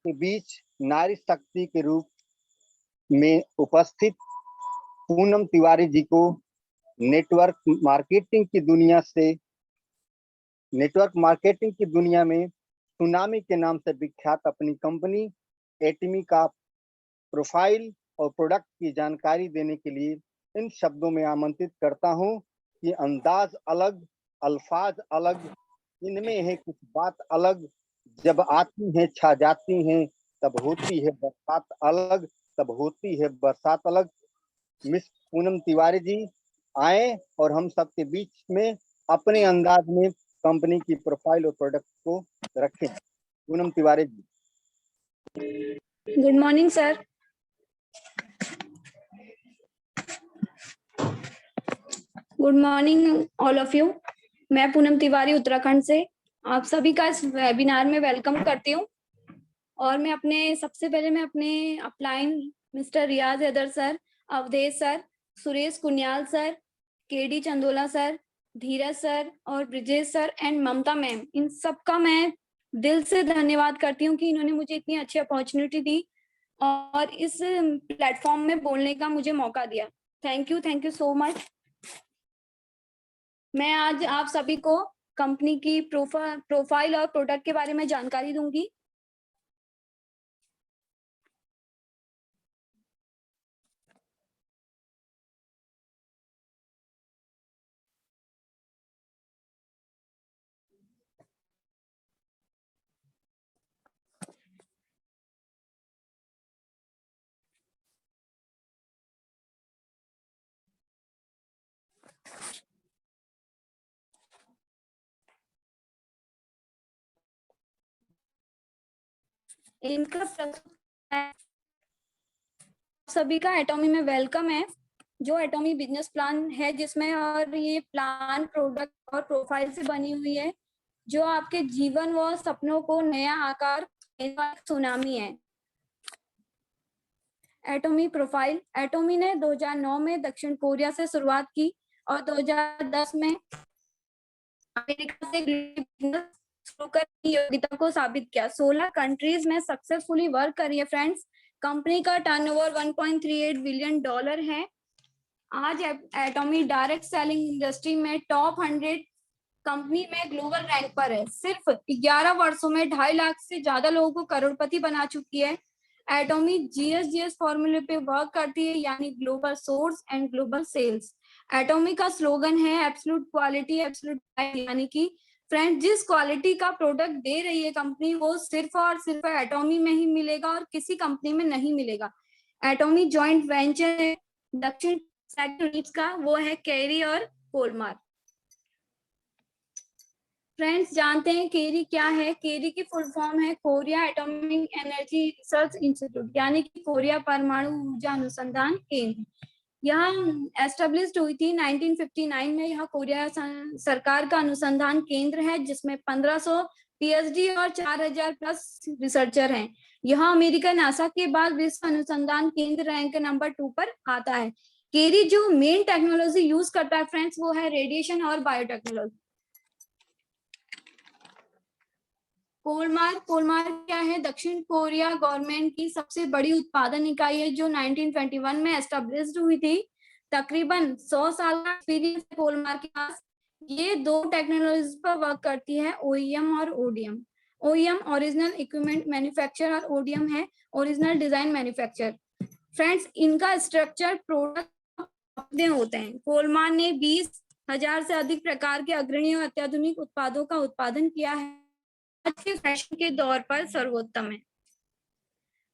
के बीच नारी शक्ति के रूप में उपस्थित पूनम तिवारी जी को नेटवर्क मार्केटिंग की दुनिया में सुनामी के नाम से विख्यात अपनी कंपनी एटमी का प्रोफाइल और प्रोडक्ट की जानकारी देने के लिए इन शब्दों में आमंत्रित करता हूं कि अंदाज अलग, अल्फाज अलग, इनमें है कुछ बात अलग। जब आती हैं छा जाती हैं, तब होती है बरसात अलग, तब होती है बरसात अलग। मिस पूनम तिवारी जी आए और हम सबके बीच में अपने अंदाज में कंपनी की प्रोफाइल और प्रोडक्ट को रखें। Poonam Tiwari ji. Good morning sir. Good morning all of you. मैं पूनम तिवारी उत्तराखंड से आप सभी का इस वेबिनार में वेलकम करती हूँ। और मैं सबसे पहले अपने upline mister Riyaz Haider sir, Awadhesh sir, Suresh Kuniyal sir, KD Chandola sir, Dheeraj sir और Brijesh sir and Mamta ma'am, इन सबका मैं दिल से धन्यवाद करती हूँ कि इन्होंने मुझे इतनी अच्छी अपॉर्चुनिटी दी और इस प्लेटफॉर्म में बोलने का मुझे मौका दिया। Thank you so much. मैं आज आप सभी को कंपनी की प्रोफाइल और प्रोडक्ट के बारे में जानकारी दूंगी। इनका सभी का एटॉमी में वेलकम है। जो एटॉमी बिजनेस प्लान है जिसमें और ये प्लान प्रोडक्ट और प्रोफाइल से बनी हुई है जो आपके जीवन व सपनों को नया आकार सुनामी है। एटॉमी प्रोफाइल। एटॉमी ने 2009 में दक्षिण कोरिया से शुरुआत की और 2010 में अमेरिका से शुरू कर योग्यता को साबित किया। 16 कंट्रीज में सक्सेसफुली वर्क करी है फ्रेंड्स। कंपनी का टर्नओवर $1.38 बिलियन है। आज एटॉमी डायरेक्ट सेलिंग इंडस्ट्री में टॉप 100 कंपनी में ग्लोबल रैंक पर है। सिर्फ 11 वर्षों में 2.5 लाख से ज्यादा लोगों को करोड़पति बना चुकी है। एटॉमी जीएस फॉर्मूले पे वर्क करती है, यानी global source and global sales. Atomy का स्लोगन है एब्सोल्यूट क्वालिटी एब्सोल्यूट, यानी कि फ्रेंड जिस क्वालिटी का प्रोडक्ट दे रही है कंपनी वो सिर्फ और सिर्फ एटॉमी में ही मिलेगा और किसी कंपनी में नहीं मिलेगा। एटॉमी जॉइंट वेंचर है दक्षिण का, वो है केरी और कोलमार। फ्रेंड्स जानते हैं केरी क्या है? केरी की फुल फॉर्म है Korea atomic energy research institute, यानी कि कोरिया परमाणु ऊर्जा अनुसंधान केंद्र। यह एस्टेब्लिश्ड हुई थी 1959 में। यह कोरिया सरकार का अनुसंधान केंद्र है जिसमें 1500 पीएचडी और 4000 प्लस रिसर्चर हैं। यह अमेरिका नासा के बाद विश्व अनुसंधान केंद्र रैंक नंबर 2 पर आता है। केरी जो मेन टेक्नोलॉजी यूज करता है फ्रेंड्स वो है रेडिएशन और बायोटेक्नोलॉजी। कोलमार क्या है? दक्षिण कोरिया गवर्नमेंट की सबसे बड़ी उत्पादन इकाई है जो 1921 में एस्टेब्लिश्ड हुई थी। तकरीबन 100 साल का एक्सपीरियंस कोलमार के पास। ये 2 टेक्नोलॉजी पर वर्क करती है, ओईएम और ODM. OEM original equipment manufacture और ओडीएम है ओरिजिनल डिजाइन मैन्युफैक्चर। फ्रेंड्स इनका स्ट्रक्चर प्रोडक्ट होते हैं। कोलमार ने 20,000 से अधिक प्रकार के अग्रणी और अत्याधुनिक उत्पादों का उत्पादन किया है। अच्छे फैशन के दौर पर सर्वोत्तम है।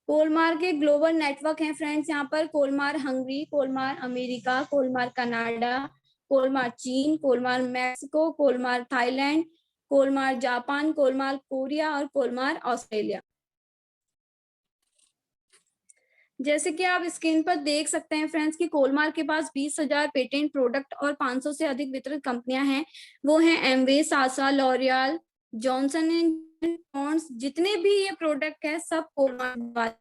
कोलमार के ग्लोबल नेटवर्क हैं फ्रेंड्स। यहाँ पर कोलमार हंगरी, कोलमार अमेरिका, कोलमार कनाडा, कोलमार चीन, कोलमार मैक्सिको, कोलमार थाईलैंड, कोलमार जापान, कोलमार कोरिया और कोलमार ऑस्ट्रेलिया। जैसे कि आप स्क्रीन पर देख सकते हैं फ्रेंड्स कि कोलमार के पास 20,000 पेटेंट प्रोडक्ट और 500 से अधिक वितरित कंपनियां हैं। वो हैं Amway, Sasa, L'Oréal, Johnson and Johns. जितने भी ये प्रोडक्ट है सब कोलमार।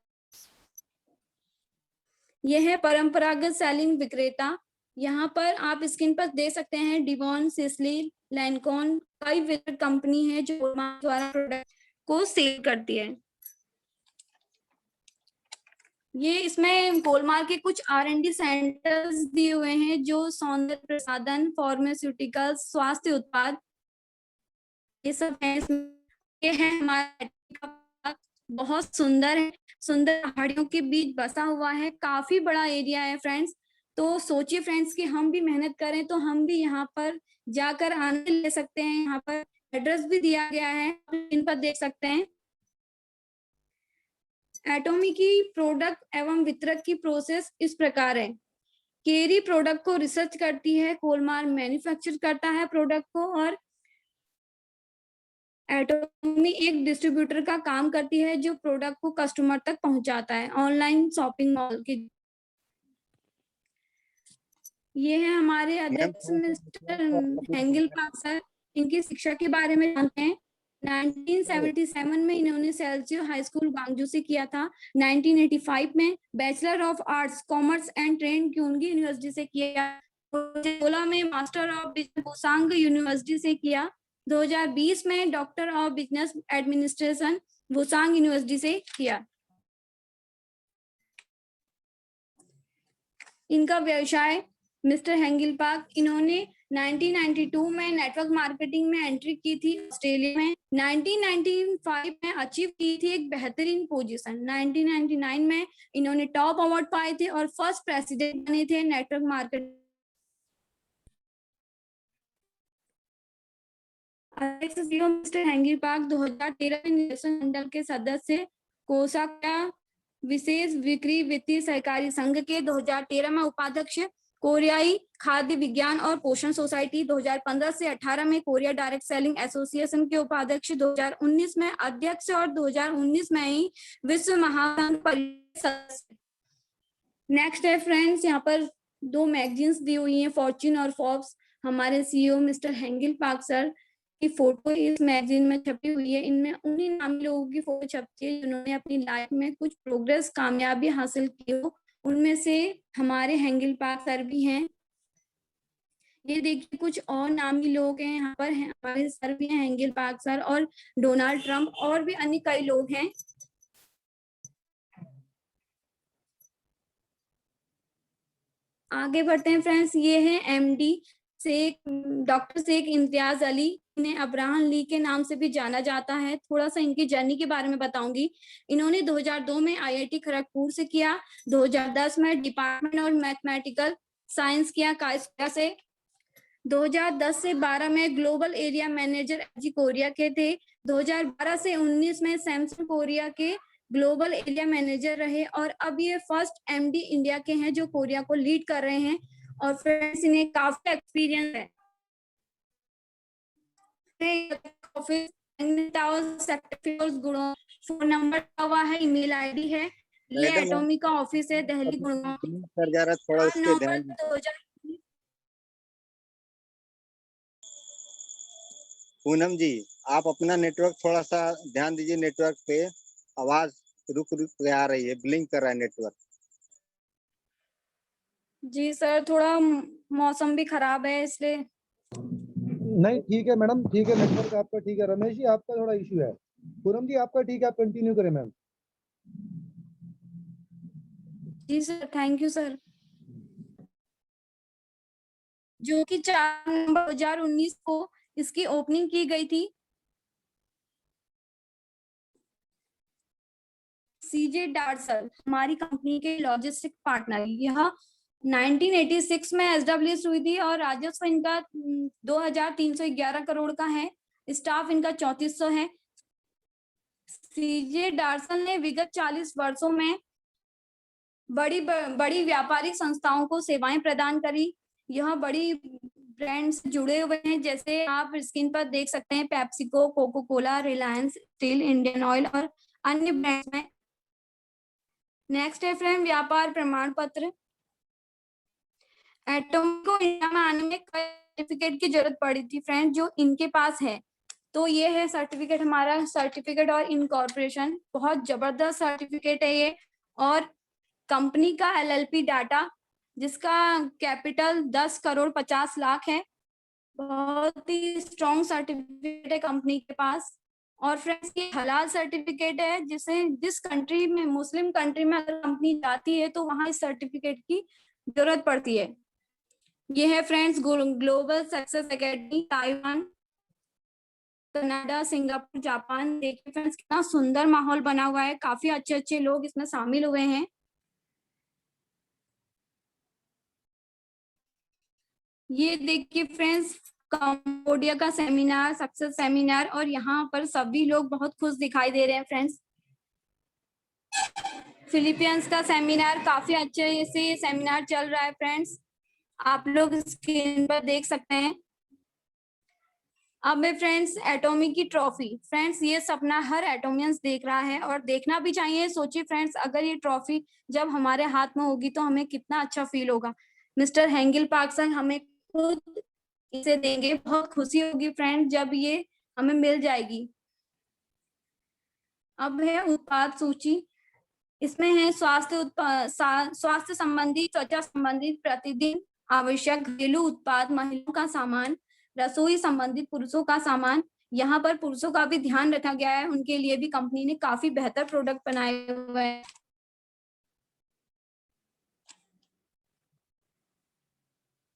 ये है परंपरागत सेलिंग विक्रेता। यहाँ पर आप स्क्रीन पर देख सकते हैं डिवॉन, सिसली, लैंकॉन, कई वितरित कंपनी है जो कोलमार द्वारा प्रोडक्ट को सेल करती है। ये इसमें कोलमार के कुछ R&D सेंटर्स दिए हुए हैं जो सौंदर्य प्रसाधन, फार्मास्यूटिकल्स, स्वास्थ्य उत्पाद, ये सब है इसमें। ये है हमारा पार्क, बहुत सुंदर है, सुंदर पहाड़ियों के बीच बसा हुआ है, काफी बड़ा एरिया है फ्रेंड्स। तो सोचिए फ्रेंड्स कि हम भी मेहनत करें तो हम भी यहाँ पर जाकर आनंद ले सकते हैं। यहाँ पर एड्रेस भी दिया गया है, इन पर देख सकते हैं। एटॉमी की प्रोडक्ट एवं वितरक की प्रोसेस इस प्रकार है। केरी प्रोडक्ट को रिसर्च करती है, कोलमार मैन्युफैक्चर करता है प्रोडक्ट को, और एटॉमी एक डिस्ट्रीब्यूटर का काम करती है जो प्रोडक्ट को कस्टमर तक पहुंचाता है ऑनलाइन शॉपिंग मॉल के। ये है हमारे अध्यक्ष मिस्टर हेंगिल पार्क सर। इनकी शिक्षा के बारे में जानते हैं। 1977 में इन्होंने सेल्सियो हाई स्कूल ग्वांगजू से किया था। 1985 में bachelor of arts commerce and train Kyungi university से किया। 2016 में master of business Busang university से किया। 2020 में doctor of business administration Busang university से किया। इनका व्यवसाय मिस्टर हेंगिल पार्क, इन्होंने 1992 में नेटवर्क मार्केटिंग में एंट्री की थी ऑस्ट्रेलिया में। 1995 में अचीव की थी एक बेहतरीन पोजीशन। 1999 में इन्होंने टॉप अवार्ड पाए थे और फर्स्ट प्रेसिडेंट बने थे नेटवर्क मार्केटिंग। मिस्टर हेंगिल पार्क 2013 में निदेशक मंडल के सदस्य, कोषागार विशेष बिक्री वित्तीय सहकारी संघ के 2013 में उपाध्यक्ष, कोरियाई खाद्य विज्ञान और पोषण सोसाइटी 2015 से 18 में कोरिया डायरेक्ट सेलिंग एसोसिएशन के उपाध्यक्ष, 2019 में अध्यक्ष और 2019 में ही विश्व महासंघ परिषद सदस्य। नेक्स्ट है फ्रेंड्स, यहाँ पर 2 मैगजीन्स दी हुई हैं, फॉर्च्यून और फोर्ब्स। हमारे सीईओ मिस्टर हेंगिल पार्क सर की फोटो इस मैगजीन में छपी हुई है। इनमें उन्हीं नामी लोगों की फोटो छपती है जिन्होंने अपनी लाइफ में कुछ प्रोग्रेस, कामयाबी हासिल की हो। उनमें से हमारे हेंगिल पार्क सर भी हैं। ये देखिए कुछ और नामी लोग हैं यहाँ पर, हमारे सर भी हैं हेंगिल पार्क सर, और डोनाल्ड ट्रंप, और भी अन्य कई लोग हैं। आगे बढ़ते हैं फ्रेंड्स। ये है एमडी शेख, डॉक्टर शेख इम्तियाज अली, इन्हें अब्राहम ली के नाम से भी जाना जाता है। थोड़ा सा इनकी जर्नी के बारे में बताऊंगी। इन्होंने 2002 में आईआईटी खड़गपुर से किया। 2010 में डिपार्टमेंट ऑफ मैथमेटिकल साइंस किया कायस्टा से। 2010 से 12 में global area manager LG Korea के थे। 2012 से 19 में सैमसंग कोरिया के ग्लोबल एरिया मैनेजर रहे, और अब ये फर्स्ट एमडी इंडिया के हैं जो कोरिया को लीड कर रहे हैं। और फ्रेंड्स इन्हें काफी एक्सपीरियंस है। ऑफिस गुड़गांव, फोन नंबर हुआ है, ईमेल आईडी है। ये एटॉमी का ऑफिस है दिल्ली गुड़गांव। कर जा रहा है, थोड़ा उस पे ध्यान। पूनम जी, आप अपना नेटवर्क थोड़ा सा ध्यान दीजिए, नेटवर्क पे आवाज रुक के आ रही है, ब्लिंक कर रहा है नेटवर्क। जी सर, थोड़ा मौसम भी खराब है इसलिए। नहीं ठीक है मैडम, ठीक है, नेटवर्क आपका ठीक है। रमेश जी आपका थोड़ा इशू है। पूनम जी आपका ठीक है, आप कंटिन्यू करें मैम। जी सर, थैंक यू सर। जो कि 4 नवंबर 2019 को इसकी ओपनिंग की गई थी। सीजे डार्सल हमारी कंपनी के लॉजिस्टिक पार्टनर। यह 1986 में एस्टेब्लिश हुई थी और राजस्व इनका 2311 करोड़ का है। स्टाफ इनका 3400 है। सीजे डार्सल ने विगत 40 वर्षों में बड़ी व्यापारिक संस्थाओं को सेवाएं प्रदान करी। यह बड़ी ब्रांड से जुड़े हुए हैं, जैसे आप स्क्रीन पर देख सकते हैं, PepsiCo, Coca Cola, Reliance steel, Indian Oil और अन्य ब्रांड्स में। नेक्स्ट है फ्रेंड व्यापार प्रमाण पत्र। एटॉमी को इंडिया में आने में कई सर्टिफिकेट की जरूरत पड़ी थी फ्रेंड, जो इनके पास है। तो ये है सर्टिफिकेट, हमारा सर्टिफिकेट और इनकॉर्पोरेशन, बहुत जबरदस्त सर्टिफिकेट है ये। और कंपनी का एलएलपी डाटा, जिसका कैपिटल 10 करोड़ 50 लाख है। बहुत ही स्ट्रॉन्ग सर्टिफिकेट है कंपनी के पास। और फ्रेंड्स ये हलाल सर्टिफिकेट है, जिस कंट्री में, मुस्लिम कंट्री में अगर कंपनी जाती है तो वहां इस सर्टिफिकेट की जरूरत पड़ती है। ये है friends global success academy, Taiwan, Canada, Singapore, Japan. देखिए फ्रेंड्स कितना सुंदर माहौल बना हुआ है, काफी अच्छे अच्छे लोग इसमें शामिल हुए हैं। ये देखिए फ्रेंड्स कंबोडिया का सेमिनार, सक्सेस सेमिनार, और यहाँ पर सभी लोग बहुत खुश दिखाई दे रहे हैं फ्रेंड्स। फिलीपींस का सेमिनार, काफी अच्छे से सेमिनार चल रहा है फ्रेंड्स, आप लोग स्क्रीन पर देख सकते हैं। अब है फ्रेंड्स एटॉमी की ट्रॉफी। फ्रेंड्स ये सपना हर एटोमियंस देख रहा है और देखना भी चाहिए। सोचिए फ्रेंड्स, अगर ये ट्रॉफी जब हमारे हाथ में होगी तो हमें कितना अच्छा फील होगा। मिस्टर हेंगिल पार्कसन हमें खुद इसे देंगे, बहुत खुशी होगी फ्रेंड्स जब ये हमें मिल जाएगी। अब है उत्पाद सूची। इसमें है स्वास्थ्य संबंधी, त्वचा संबंधी, प्रतिदिन आवश्यक घरेलू उत्पाद, महिलाओं का सामान, रसोई संबंधित, पुरुषों का सामान। यहाँ पर पुरुषों का भी ध्यान रखा गया है, उनके लिए भी कंपनी ने काफी बेहतर प्रोडक्ट बनाए हुए हैं।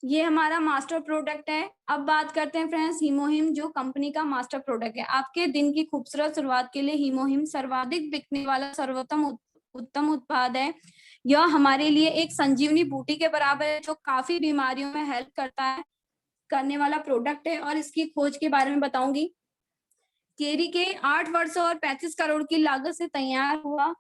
ये हमारा मास्टर प्रोडक्ट है। अब बात करते हैं फ्रेंड्स हीमोहिम, जो कंपनी का मास्टर प्रोडक्ट है। आपके दिन की खूबसूरत शुरुआत के लिए हीमोहिम सर्वाधिक बिकने वाला सर्वोत्तम उत्तम उत्पाद है। यह हमारे लिए एक संजीवनी बूटी के बराबर है, जो काफी बीमारियों में हेल्प करने वाला प्रोडक्ट है। और इसकी खोज के बारे में बताऊंगी। केरी के 8 वर्षों और 35 करोड़ की लागत से तैयार हुआ,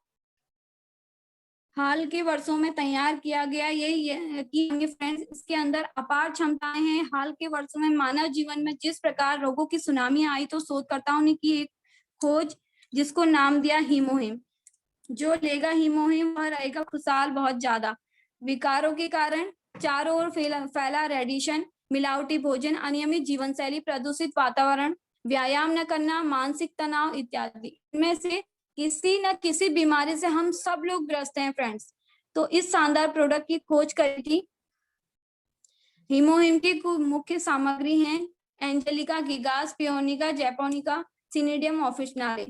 हाल के वर्षों में तैयार किया गया ये कि फ्रेंड्स इसके अंदर अपार क्षमताएं हैं। हाल के वर्षों में मानव जीवन में जिस प्रकार रोगों की सुनामी आई, तो शोधकर्ताओं ने की एक खोज जिसको नाम दिया हीमोहिम। जो लेगा हीमोहिम वह रहेगा खुशहाल बहुत ज्यादा। विकारों के कारण चारों ओर फैला रेडिएशन, मिलावटी भोजन, अनियमित जीवन शैली, प्रदूषित वातावरण, व्यायाम न करना, मानसिक तनाव इत्यादि, इनमें से किसी न किसी बीमारी से हम सब लोग ग्रस्त हैं फ्रेंड्स। तो इस शानदार प्रोडक्ट की खोज करी थी। हीमोहिम की मुख्य सामग्री हैं एंजेलिका गिगास, पियोनिका जैपोनिका, सिनेडियम ऑफिशिनाले।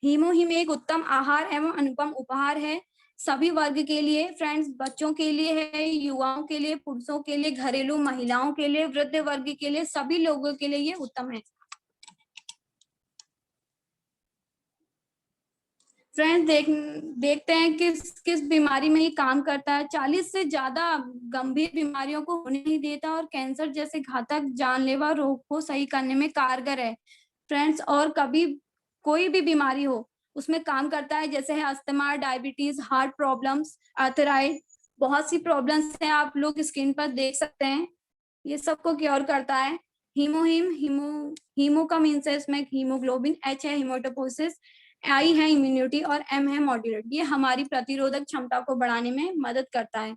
हीमोहिम एक उत्तम आहार एवं अनुपम उपहार है सभी वर्ग के लिए फ्रेंड्स। बच्चों के लिए है, युवाओं के लिए, पुरुषों के लिए, घरेलू महिलाओं के लिए, वृद्ध वर्ग के लिए, सभी लोगों के लिए ये उत्तम है। फ्रेंड्स देखते हैं किस बीमारी में ये काम करता है। 40 से ज्यादा गंभीर बीमारियों को होने नहीं देता और कैंसर जैसे घातक जानलेवा रोग को सही करने में कारगर है फ्रेंड्स। और कभी कोई भी बीमारी हो उसमें काम करता है, जैसे है अस्थमा, डायबिटीज, हार्ट प्रॉब्लम्स, आर्थराइड, बहुत सी प्रॉब्लम्स हैं, आप लोग स्क्रीन पर देख सकते हैं। ये सबको क्योर करता है। हीमो का मीन्स है इसमें हीमोग्लोबिन, H है हीमोटोपोसिस, I है इम्यूनिटी और M है मॉड्यूलेट। ये हमारी प्रतिरोधक क्षमता को बढ़ाने में मदद करता है।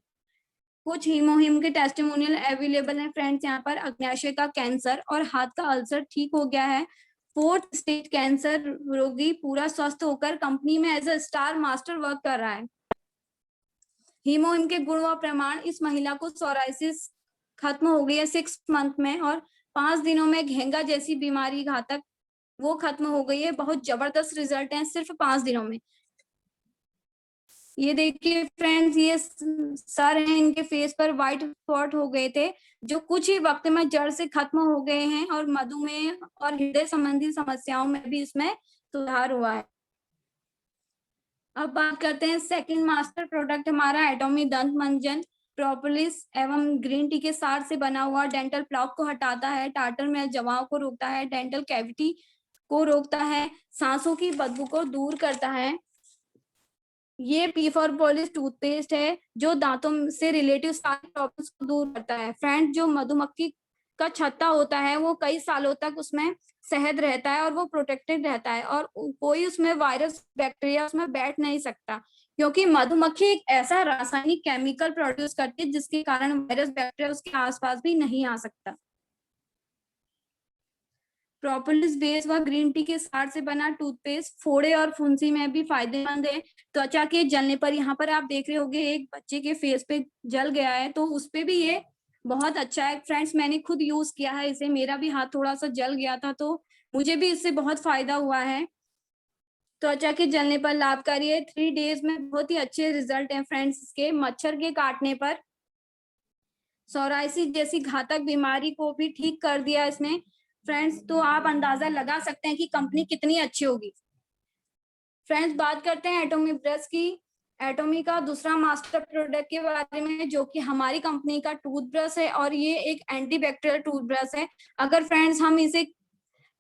कुछ हीमोहिम के टेस्टिमोनियल अवेलेबल हैं फ्रेंड्स यहाँ पर। अग्न्याशय का कैंसर और हाथ का अल्सर ठीक हो गया है। 4th स्टेज कैंसर रोगी पूरा स्वस्थ होकर कंपनी में as a star master work कर रहा है। हीमोहिम के गुण व प्रमाण, इस महिला को सोराइसिस खत्म हो गई है 6 मंथ में, और 5 दिनों में घेंगा जैसी बीमारी घातक वो खत्म हो गई है। बहुत जबरदस्त रिजल्ट है सिर्फ 5 दिनों में। ये देखिए फ्रेंड्स, ये सर हैं, इनके फेस पर व्हाइट स्पॉट हो गए थे जो कुछ ही वक्त में जड़ से खत्म हो गए हैं, और मधुमेह और हृदय संबंधी समस्याओं में भी इसमें सुधार हुआ है। अब बात करते हैं सेकंड मास्टर प्रोडक्ट हमारा एटॉमी दंत मंजन। प्रोपोलिस एवं ग्रीन टी के सार से बना हुआ डेंटल प्लॉक को हटाता है, टार्टर में जवाब को रोकता है, डेंटल कैविटी को रोकता है, सांसों की बदबू को दूर करता है। ये पी फॉर पॉलिश टूथपेस्ट है जो दांतों से रिलेटिव सारी प्रॉब्लम्स को दूर करता है। फ्रेंड, जो मधुमक्खी का छत्ता होता है वो कई सालों तक उसमें शहद रहता है और वो प्रोटेक्टेड रहता है, और कोई उसमें वायरस बैक्टीरिया उसमें बैठ नहीं सकता, क्योंकि मधुमक्खी एक ऐसा रासायनिक केमिकल प्रोड्यूस करती है जिसके कारण वायरस बैक्टीरिया उसके आसपास भी नहीं आ सकता। प्रोपोलिस बेस व ग्रीन टी के सार से बना टूथपेस्ट फोड़े और फुंसी में भी फायदेमंद है। त्वचा के जलने पर, यहाँ पर आप देख रहे होंगे एक बच्चे के फेस पे जल गया है, तो उस पे भी ये बहुत अच्छा है फ्रेंड्स, मैंने खुद यूज किया है इसे, मेरा भी हाथ थोड़ा सा जल गया था तो मुझे भी इससे बहुत फायदा हुआ है। त्वचा के जलने पर लाभकारी है, 3 डेज में बहुत ही अच्छे रिजल्ट हैं फ्रेंड्स इसके। मच्छर के काटने पर, सोराइसिस जैसी घातक बीमारी को भी ठीक कर दिया इसने फ्रेंड्स। तो आप अंदाजा लगा सकते हैं कि कंपनी कितनी अच्छी होगी। फ्रेंड्स बात करते हैं एटोमी ब्रश की। एटोमी का दूसरा मास्टर प्रोडक्ट के बारे में, जो कि हमारी कंपनी का टूथब्रश है और ये एक एंटीबैक्टीरियल टूथब्रश है। अगर फ्रेंड्स हम इसे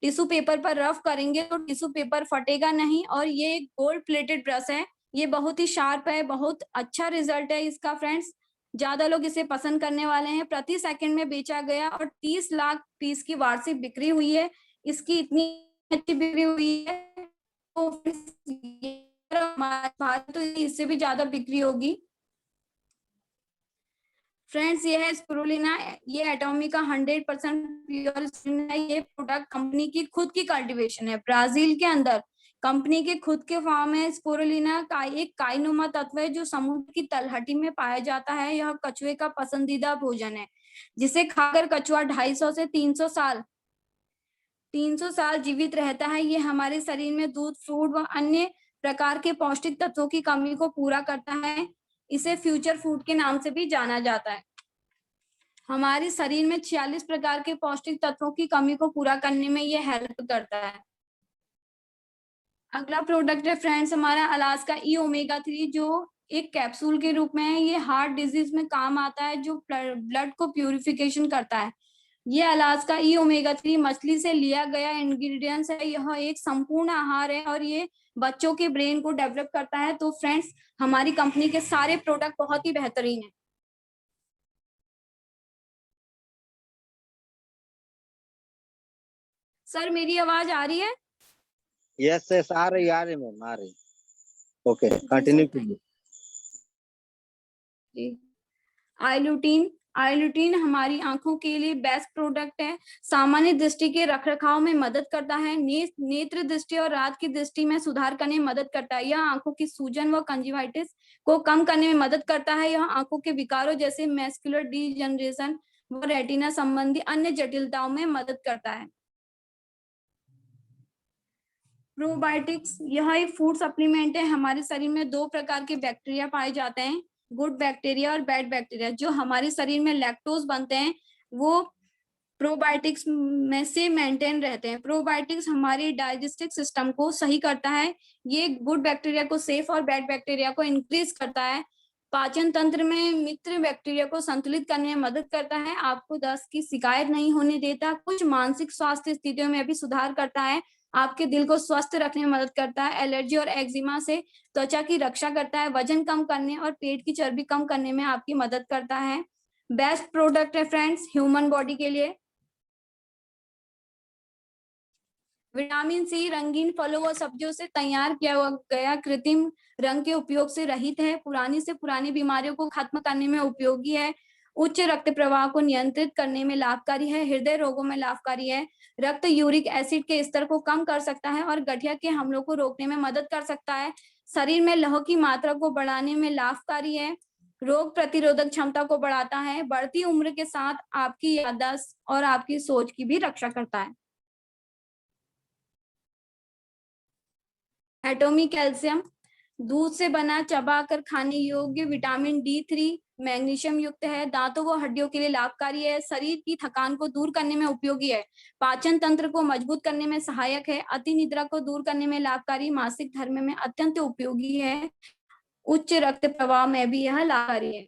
टिश्यू पेपर पर रफ करेंगे तो टिश्यू पेपर फटेगा नहीं, और ये एक गोल्ड प्लेटेड ब्रश है। ये बहुत ही शार्प है, बहुत अच्छा रिजल्ट है इसका फ्रेंड्स। ज्यादा लोग इसे पसंद करने वाले हैं। प्रति सेकंड में बेचा गया और 30 लाख पीस की वार्षिक बिक्री हुई है। इसकी इतनी अच्छी बिक्री हुई है तो तो इससे भी ज्यादा बिक्री होगी फ्रेंड्स। ये है स्पिरुलिना, ये एटोमी का 100% प्योर है। ये प्रोडक्ट कंपनी की खुद की कल्टीवेशन है ब्राजील के अंदर। कंपनी के खुद के फार्म है। स्पिरुलिना का एक काईनुमा तत्व है जो समुद्र की तलहटी में पाया जाता है। यह कछुए का पसंदीदा भोजन है, जिसे खाकर कछुआ 250 से 300 साल जीवित रहता है। ये हमारे शरीर में दूध, फ्रूट व अन्य प्रकार के पौष्टिक तत्वों की कमी को पूरा करता है। इसे फ्यूचर फूड के नाम से भी जाना जाता है। हमारे शरीर में 46 प्रकार के पौष्टिक तत्वों की कमी को पूरा करने में यह हेल्प करता है। अगला प्रोडक्ट है फ्रेंड्स हमारा अलास्का ई ओमेगा 3, जो एक कैप्सूल के रूप में है। ये हार्ट डिजीज में काम आता है, जो ब्लड को प्यूरिफिकेशन करता है। ये अलास्का ई ओमेगा 3 मछली से लिया गया इंग्रेडिएंट्स है। यह एक संपूर्ण आहार है और ये बच्चों के ब्रेन को डेवलप करता है। तो फ्रेंड्स हमारी कंपनी के सारे प्रोडक्ट बहुत ही बेहतरीन है। सर मेरी आवाज आ रही है? यस यस, आ रही मैम, आ रही। ओके, कंटिन्यू कीजिए। आइलुटीन, आइलुटीन हमारी आंखों के लिए बेस्ट प्रोडक्ट है। सामान्य दृष्टि के रखरखाव में मदद करता है। नेत्र दृष्टि और रात की दृष्टि में सुधार करने में मदद करता है। यह आंखों की सूजन व कंजक्टिविटिस को कम करने में मदद करता है। यह आंखों के विकारों जैसे मैस्कुलर डीजनरेशन व रेटिना संबंधी अन्य जटिलताओं में मदद करता है। प्रोबायोटिक्स, यह एक फूड सप्लीमेंट है। हमारे शरीर में 2 प्रकार के बैक्टीरिया पाए जाते हैं, गुड बैक्टीरिया और बैड बैक्टीरिया। जो हमारे शरीर में लैक्टोज बनते हैं वो प्रोबायोटिक्स में से मेंटेन रहते हैं। प्रोबायोटिक्स हमारे डाइजेस्टिव सिस्टम को सही करता है। ये गुड बैक्टीरिया को सेफ और बैड बैक्टीरिया को इंक्रीज करता है। पाचन तंत्र में मित्र बैक्टीरिया को संतुलित करने में मदद करता है। आपको दस्त की शिकायत नहीं होने देता। कुछ मानसिक स्वास्थ्य स्थितियों में भी सुधार करता है। आपके दिल को स्वस्थ रखने में मदद करता है। एलर्जी और एक्जिमा से त्वचा की रक्षा करता है। वजन कम करने और पेट की चर्बी कम करने में आपकी मदद करता है। बेस्ट प्रोडक्ट है फ्रेंड्स ह्यूमन बॉडी के लिए। विटामिन सी रंगीन फलों व सब्जियों से तैयार किया गया कृत्रिम रंग के उपयोग से रहित है। पुरानी से पुरानी बीमारियों को खत्म करने में उपयोगी है। उच्च रक्त प्रवाह को नियंत्रित करने में लाभकारी है। हृदय रोगों में लाभकारी है। रक्त यूरिक एसिड के स्तर को कम कर सकता है और गठिया के हमलों को रोकने में मदद कर सकता है। शरीर में लौह की मात्रा को बढ़ाने में लाभकारी है। रोग प्रतिरोधक क्षमता को बढ़ाता है। बढ़ती उम्र के साथ आपकी याददाश्त और आपकी सोच की भी रक्षा करता है। एटोमी कैल्शियम, दूध से बना चबाकर खाने योग्य विटामिन D3 मैग्नीशियम युक्त है। दांतों व हड्डियों के लिए लाभकारी है। शरीर की थकान को दूर करने में उपयोगी है। पाचन तंत्र को मजबूत करने में सहायक है। अति निद्रा को दूर करने में लाभकारी। मासिक धर्म में अत्यंत उपयोगी है। उच्च रक्त प्रवाह में भी यह लाभकारी है।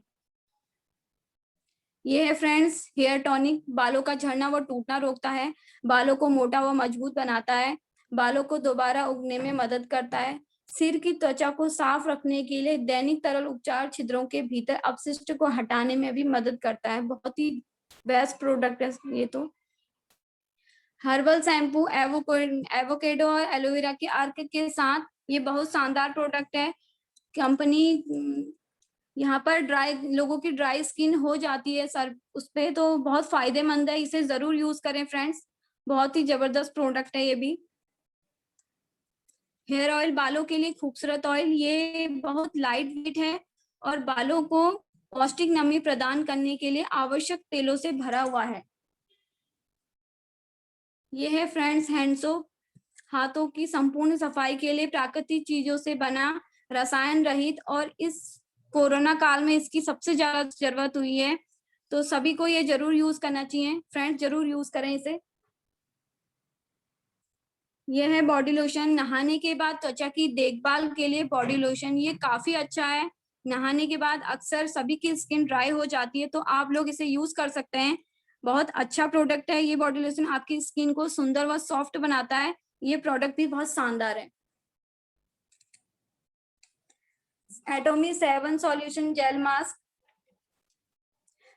ये है फ्रेंड्स हेयर टॉनिक, बालों का झड़ना व टूटना रोकता है। बालों को मोटा व मजबूत बनाता है। बालों को दोबारा उगने में मदद करता है। सिर की त्वचा को साफ रखने के लिए दैनिक तरल उपचार छिद्रों के भीतर अपशिष्ट को हटाने में भी मदद करता है। बहुत ही बेस्ट प्रोडक्ट है ये तो। हर्बल शैम्पू एवोकेडो और एलोवेरा के अर्क के साथ ये बहुत शानदार प्रोडक्ट है। कंपनी यहाँ पर लोगों की ड्राई स्किन हो जाती है सर उस पे, तो बहुत फायदेमंद है। इसे जरूर यूज करें फ्रेंड्स, बहुत ही जबरदस्त प्रोडक्ट है ये भी। हेयर ऑयल, बालों के लिए खूबसूरत ऑयल। ये बहुत लाइट वेट है और बालों को पौष्टिक नमी प्रदान करने के लिए आवश्यक तेलों से भरा हुआ है। यह है फ्रेंड्स हैंड सोप, हाथों की संपूर्ण सफाई के लिए प्राकृतिक चीजों से बना, रसायन रहित, और इस कोरोना काल में इसकी सबसे ज्यादा जरूरत हुई है, तो सभी को ये जरूर यूज करना चाहिए। फ्रेंड्स जरूर यूज करें इसे। यह है बॉडी लोशन, नहाने के बाद त्वचा की देखभाल के लिए बॉडी लोशन। ये काफी अच्छा है। नहाने के बाद अक्सर सभी की स्किन ड्राई हो जाती है, तो आप लोग इसे यूज कर सकते हैं। बहुत अच्छा प्रोडक्ट है ये बॉडी लोशन, आपकी स्किन को सुंदर व सॉफ्ट बनाता है। ये प्रोडक्ट भी बहुत शानदार है। एटोमी 7 सॉल्यूशन जेल मास्क,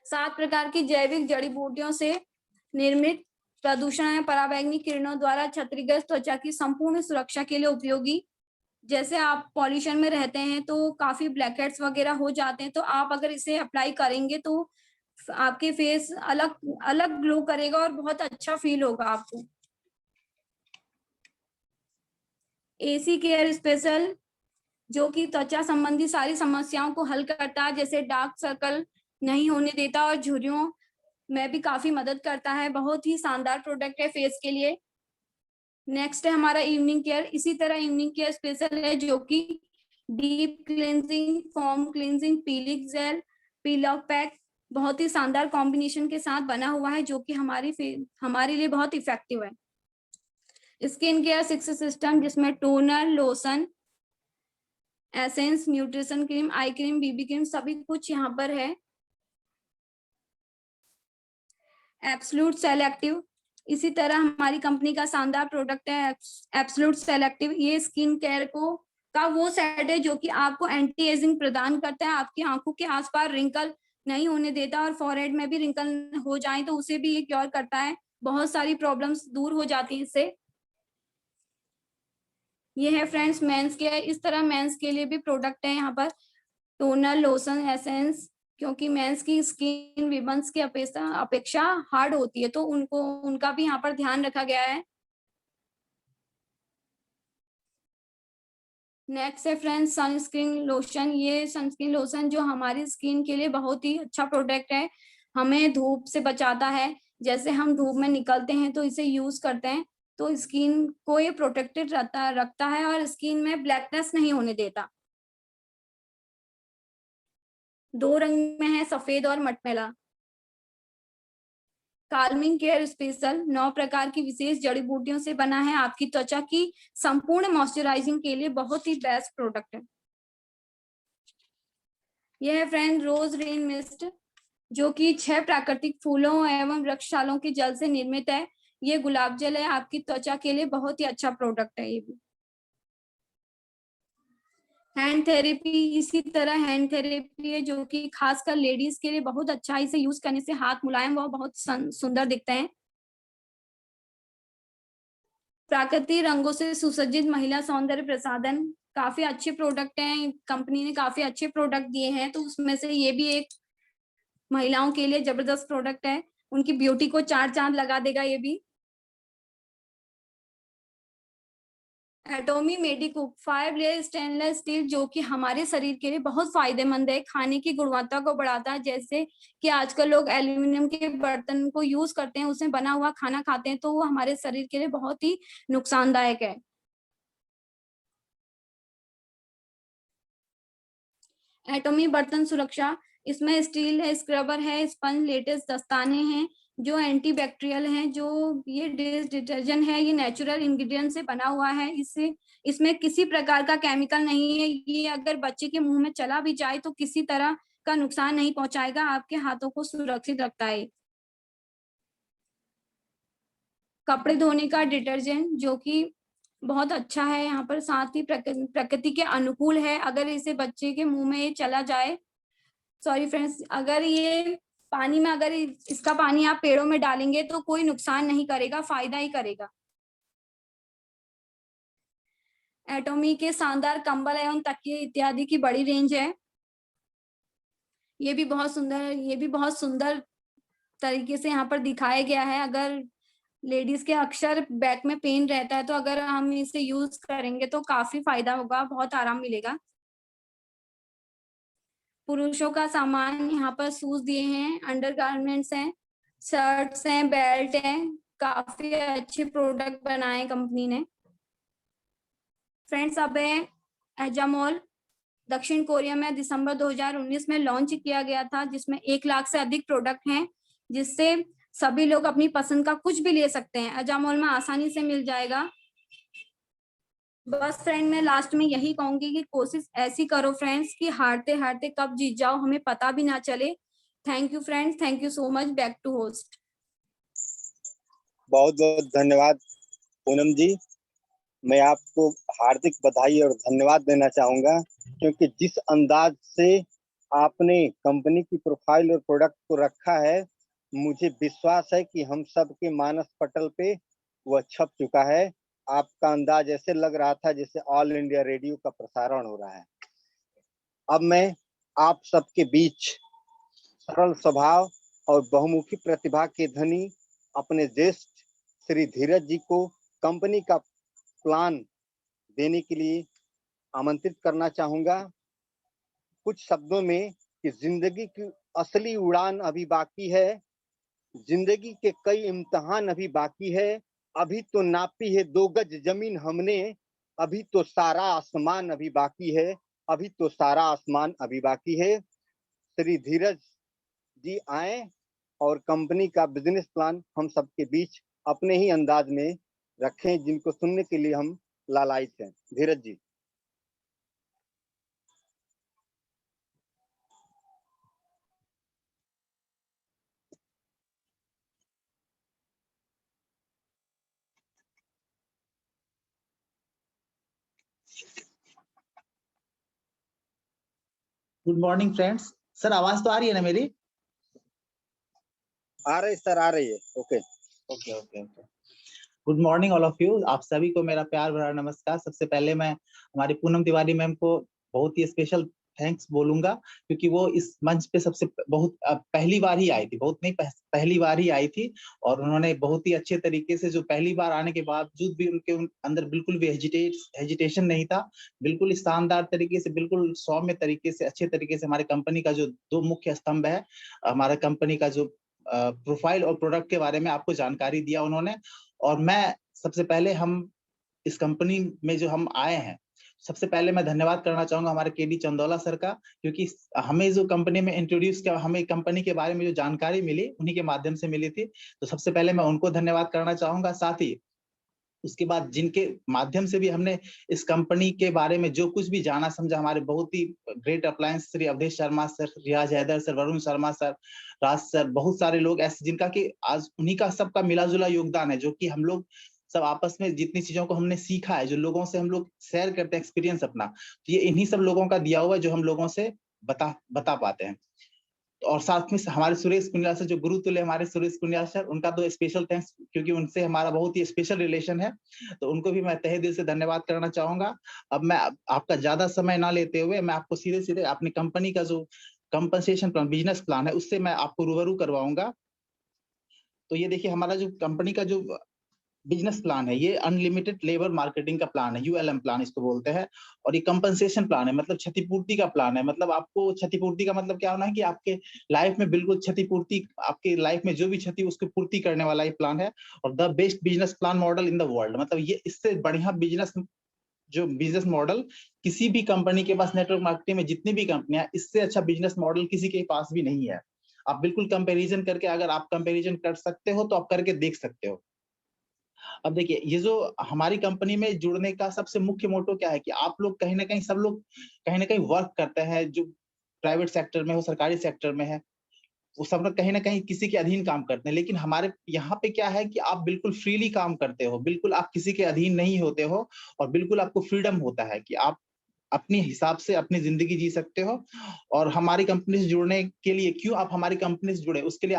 7 प्रकार की जैविक जड़ी बूटियों से निर्मित, प्रदूषण या पराबैंगनी किरणों द्वारा क्षतिग्रस्त त्वचा की संपूर्ण सुरक्षा के लिए उपयोगी। जैसे आप पॉल्यूशन में रहते हैं तो काफी ब्लैकहेड्स वगैरह हो जाते हैं, तो आप अगर इसे अप्लाई करेंगे तो आपके फेस अलग अलग ग्लो करेगा और बहुत अच्छा फील होगा आपको। एसी केयर स्पेशल, जो कि त्वचा संबंधी सारी समस्याओं को हल करता है, जैसे डार्क सर्कल नहीं होने देता और झुर्रियों में भी काफी मदद करता है। बहुत ही शानदार प्रोडक्ट है फेस के लिए। नेक्स्ट है हमारा इवनिंग केयर। इसी तरह इवनिंग केयर स्पेशल है, जो कि deep cleansing, foam cleansing, piling jail, peel of pack, बहुत ही शानदार कॉम्बिनेशन के साथ बना हुआ है, जो कि हमारे लिए बहुत इफेक्टिव है। स्किन केयर 6 सिस्टम, जिसमें toner, lotion, essence, nutrition cream, eye cream, BB cream, सभी कुछ यहाँ पर है। एब्सोल्यूट सेलेक्टिव, इसी तरह हमारी कंपनी का शानदार प्रोडक्ट है एब्सोल्यूट सेलेक्टिव। ये स्किन केयर का वो सेट है जो कि आपको एंटी एजिंग प्रदान करता है, आपकी आंखों के आसपास रिंकल नहीं होने देता, और फॉरहेड में भी रिंकल हो जाए तो उसे भी ये क्योर करता है। बहुत सारी प्रॉब्लम्स दूर हो जाती है इससे। ये है फ्रेंड्स मेंस केयर। इस तरह मेंस के लिए भी प्रोडक्ट है यहाँ पर, टोनर, लोशन, एसेंस, क्योंकि मेंस की स्किन विमेंस की अपेक्षा हार्ड होती है, तो उनका भी यहाँ पर ध्यान रखा गया है। नेक्स्ट है फ्रेंड्स सनस्क्रीन लोशन। ये सनस्क्रीन लोशन जो हमारी स्किन के लिए बहुत ही अच्छा प्रोडक्ट है, हमें धूप से बचाता है। जैसे हम धूप में निकलते हैं तो इसे यूज करते हैं तो स्किन को ये प्रोटेक्टेड रखता है और स्किन में ब्लैकनेस नहीं होने देता। 2 रंग में है, सफेद और मटमैला। काल्मिंग केयर स्पेशल 9 प्रकार की विशेष जड़ी बूटियों से बना है, आपकी त्वचा की संपूर्ण मॉइस्चराइजिंग के लिए बहुत ही बेस्ट प्रोडक्ट है। यह है फ्रेंड रोज रेन मिस्ट, जो कि 6 प्राकृतिक फूलों एवं वृक्षशालों के जल से निर्मित है। ये गुलाब जल है, आपकी त्वचा के लिए बहुत ही अच्छा प्रोडक्ट है। ये भी हैंड थेरेपी, इसी तरह हैंड थेरेपी है जो कि खासकर लेडीज के लिए बहुत अच्छा है। इसे यूज करने से हाथ मुलायम व बहुत सुंदर दिखते हैं। प्राकृतिक रंगों से सुसज्जित महिला सौंदर्य प्रसाधन, काफी अच्छे प्रोडक्ट हैं, कंपनी ने काफी अच्छे प्रोडक्ट दिए हैं, तो उसमें से ये भी एक महिलाओं के लिए जबरदस्त प्रोडक्ट है, उनकी ब्यूटी को 4 चांद लगा देगा ये भी। एटोमी मेडिकुक 5 लेयर स्टेनलेस स्टील, जो कि हमारे शरीर के लिए बहुत फायदेमंद है, खाने की गुणवत्ता को बढ़ाता है। जैसे कि आजकल लोग एल्यूमिनियम के बर्तन को यूज करते हैं, उसमें बना हुआ खाना खाते हैं, तो वो हमारे शरीर के लिए बहुत ही नुकसानदायक है। एटोमी बर्तन सुरक्षा, इसमें स्टील है, स्क्रबर है, स्पंज, लेटेस्ट दस्ताने हैं जो एंटीबैक्टीरियल हैं। जो ये डिश डिटर्जेंट है, ये नेचुरल इंग्रेडिएंट से बना हुआ है, इसमें किसी प्रकार का केमिकल नहीं है। ये अगर बच्चे के मुंह में चला भी जाए तो किसी तरह का नुकसान नहीं पहुंचाएगा, आपके हाथों को सुरक्षित रखता है। कपड़े धोने का डिटर्जेंट, जो कि बहुत अच्छा है यहाँ पर, साथ ही प्रकृति के अनुकूल है। अगर इसे बच्चे के मुंह में ये चला जाए, सॉरी फ्रेंड्स, अगर ये पानी में, अगर इसका पानी आप पेड़ों में डालेंगे तो कोई नुकसान नहीं करेगा, फायदा ही करेगा। एटोमी के शानदार कंबल एवं तकिए इत्यादि की बड़ी रेंज है। ये भी बहुत सुंदर है, ये भी बहुत सुंदर तरीके से यहाँ पर दिखाया गया है। अगर लेडीज के अक्सर बैक में पेन रहता है, तो अगर हम इसे यूज करेंगे तो काफी फायदा होगा, बहुत आराम मिलेगा। पुरुषों का सामान यहाँ पर शूज दिए हैं, अंडरगारमेंट्स हैं, शर्ट्स हैं, बेल्ट हैं, काफी अच्छे प्रोडक्ट बनाए कंपनी ने। फ्रेंड्स, अब है एजामोल, दक्षिण कोरिया में दिसंबर 2019 में लॉन्च किया गया था, जिसमें 1 लाख से अधिक प्रोडक्ट हैं, जिससे सभी लोग अपनी पसंद का कुछ भी ले सकते हैं। एजामोल में आसानी से मिल जाएगा। बस फ्रेंड, मैं लास्ट में यही कहूंगी कि कोशिश ऐसी करो फ्रेंड्स कि हारते हारते कब जीत जाओ हमें पता भी ना चले। Thank you friends, thank you so much. Back to host. बहुत बहुत धन्यवाद पूनम जी। मैं आपको हार्दिक बधाई और धन्यवाद देना चाहूंगा, क्योंकि जिस अंदाज से आपने कंपनी की प्रोफाइल और प्रोडक्ट को रखा है, मुझे विश्वास है कि हम सब के मानस पटल पे वह छप चुका है। आपका अंदाज ऐसे लग रहा था जैसे ऑल इंडिया रेडियो का प्रसारण हो रहा है। अब मैं आप सबके बीच सरल स्वभाव और बहुमुखी प्रतिभा के धनी अपने ज्येष्ठ श्री धीरज जी को कंपनी का प्लान देने के लिए आमंत्रित करना चाहूंगा। कुछ शब्दों में कि जिंदगी की असली उड़ान अभी बाकी है, जिंदगी के कई इम्तिहान अभी बाकी है, अभी तो नापी है 2 गज जमीन हमने, अभी तो सारा आसमान अभी बाकी है, अभी तो सारा आसमान अभी बाकी है। श्री धीरज जी आए और कंपनी का बिजनेस प्लान हम सबके बीच अपने ही अंदाज में रखें, जिनको सुनने के लिए हम लालायित हैं। Dheeraj ji. Good morning friends. Sir आवाज तो आ रही है ना मेरी? आ रही सर, आ रही है। Okay okay okay okay. Good morning all of you. आप सभी को मेरा प्यार भरा नमस्कार। सबसे पहले मैं हमारी पूनम तिवारी मैम को बहुत ही स्पेशल थैंक्स बोलूंगा, क्योंकि वो इस मंच पे सबसे बहुत पहली बार ही आई थी, बहुत नहीं पहली बार ही आई थी, और उन्होंने बहुत ही अच्छे तरीके से, जो पहली बार आने के बावजूद भी उनके अंदर बिल्कुल भी हेजिटेशन नहीं था, बिल्कुल शानदार तरीके से, बिल्कुल सौम्य तरीके से, अच्छे तरीके से हमारे कंपनी का जो 2 मुख्य स्तंभ है, हमारा कंपनी का जो प्रोफाइल और प्रोडक्ट के बारे में आपको जानकारी दिया उन्होंने। और मैं सबसे पहले हम इस कंपनी में जो हम आए हैं, सबसे पहले मैं धन्यवाद करना चाहूंगा हमारे केडी चंदौला सर का, क्योंकि हमें जो कंपनी में इंट्रोड्यूस किया, हमें कंपनी के बारे में जो जानकारी मिली उन्हीं के माध्यम से मिली थी, तो सबसे पहले मैं उनको धन्यवाद करना चाहूंगा। साथ ही उसके बाद जिनके माध्यम से भी हमने इस कंपनी के बारे में जो कुछ भी जाना समझा, हमारे बहुत ही great appliance Shri Awadhesh Sharma sir, Riyaz Haider sir, Varun Sharma sir, Raj sir, बहुत सारे लोग ऐसे जिनका कि आज उन्हीं का सबका मिला जुला योगदान है, जो कि हम लोग सब आपस में जितनी चीजों को हमने सीखा है, जो लोगों से हम लोग शेयर करते हैं एक्सपीरियंस अपना, तो ये इन्हीं सब लोगों का दिया हुआ है जो हम लोगों से बता पाते हैं। और साथ में हमारे सुरेश कुनियाल सर, जो गुरुतुल्य हमारे सुरेश कुनियाल सर, उनका तो स्पेशल थैंक्स, क्योंकि उनसे हमारा बहुत ही स्पेशल रिलेशन है, तो उनको भी मैं तहे दिल से धन्यवाद करना चाहूंगा। अब मैं आपका ज्यादा समय ना लेते हुए मैं आपको सीधे सीधे अपनी कंपनी का जो कंपनसेशन प्लान, बिजनेस प्लान है, उससे मैं आपको रूबरू करवाऊंगा। तो ये देखिए, हमारा जो कंपनी का जो बिजनेस प्लान है, ये अनलिमिटेड लेबर मार्केटिंग का प्लान है, यूएलएम प्लान इसको बोलते हैं। और ये कंपनसेशन प्लान है, मतलब क्षतिपूर्ति का प्लान है। मतलब आपको क्षतिपूर्ति का मतलब क्या होना है कि आपके लाइफ में बिल्कुल क्षतिपूर्ति, आपके लाइफ में जो भी क्षति उसकी पूर्ति करने वाला ये प्लान है। और the best business plan model in the world, मतलब ये इससे बढ़िया बिजनेस मॉडल किसी भी कंपनी के पास, नेटवर्क मार्केटिंग में जितनी भी कंपनियां, इससे अच्छा बिजनेस मॉडल किसी के पास भी नहीं है। आप बिल्कुल कंपैरिजन करके, अगर आप कंपैरिजन कर सकते हो तो आप करके देख सकते हो। अब देखिए, ये जो हमारी कंपनी में जुड़ने का सबसे मुख्य मोटो क्या है कि आप लोग कहीं ना कहीं, सब लोग कहीं ना कहीं वर्क करते हैं, जो प्राइवेट सेक्टर में हो, सरकारी सेक्टर में है, वो सब लोग कहीं ना कहीं किसी के अधीन काम करते हैं। लेकिन हमारे यहाँ पे क्या है कि आप बिल्कुल फ्रीली काम करते हो, बिल्कुल आप किसी के अधीन नहीं होते हो, और बिल्कुल आपको फ्रीडम होता है कि आप अपने हिसाब से अपनी जिंदगी जी सकते हो। और हमारी कंपनी से जुड़ने के लिए, क्यों आप हमारी कंपनी से जुड़े, उसके लिए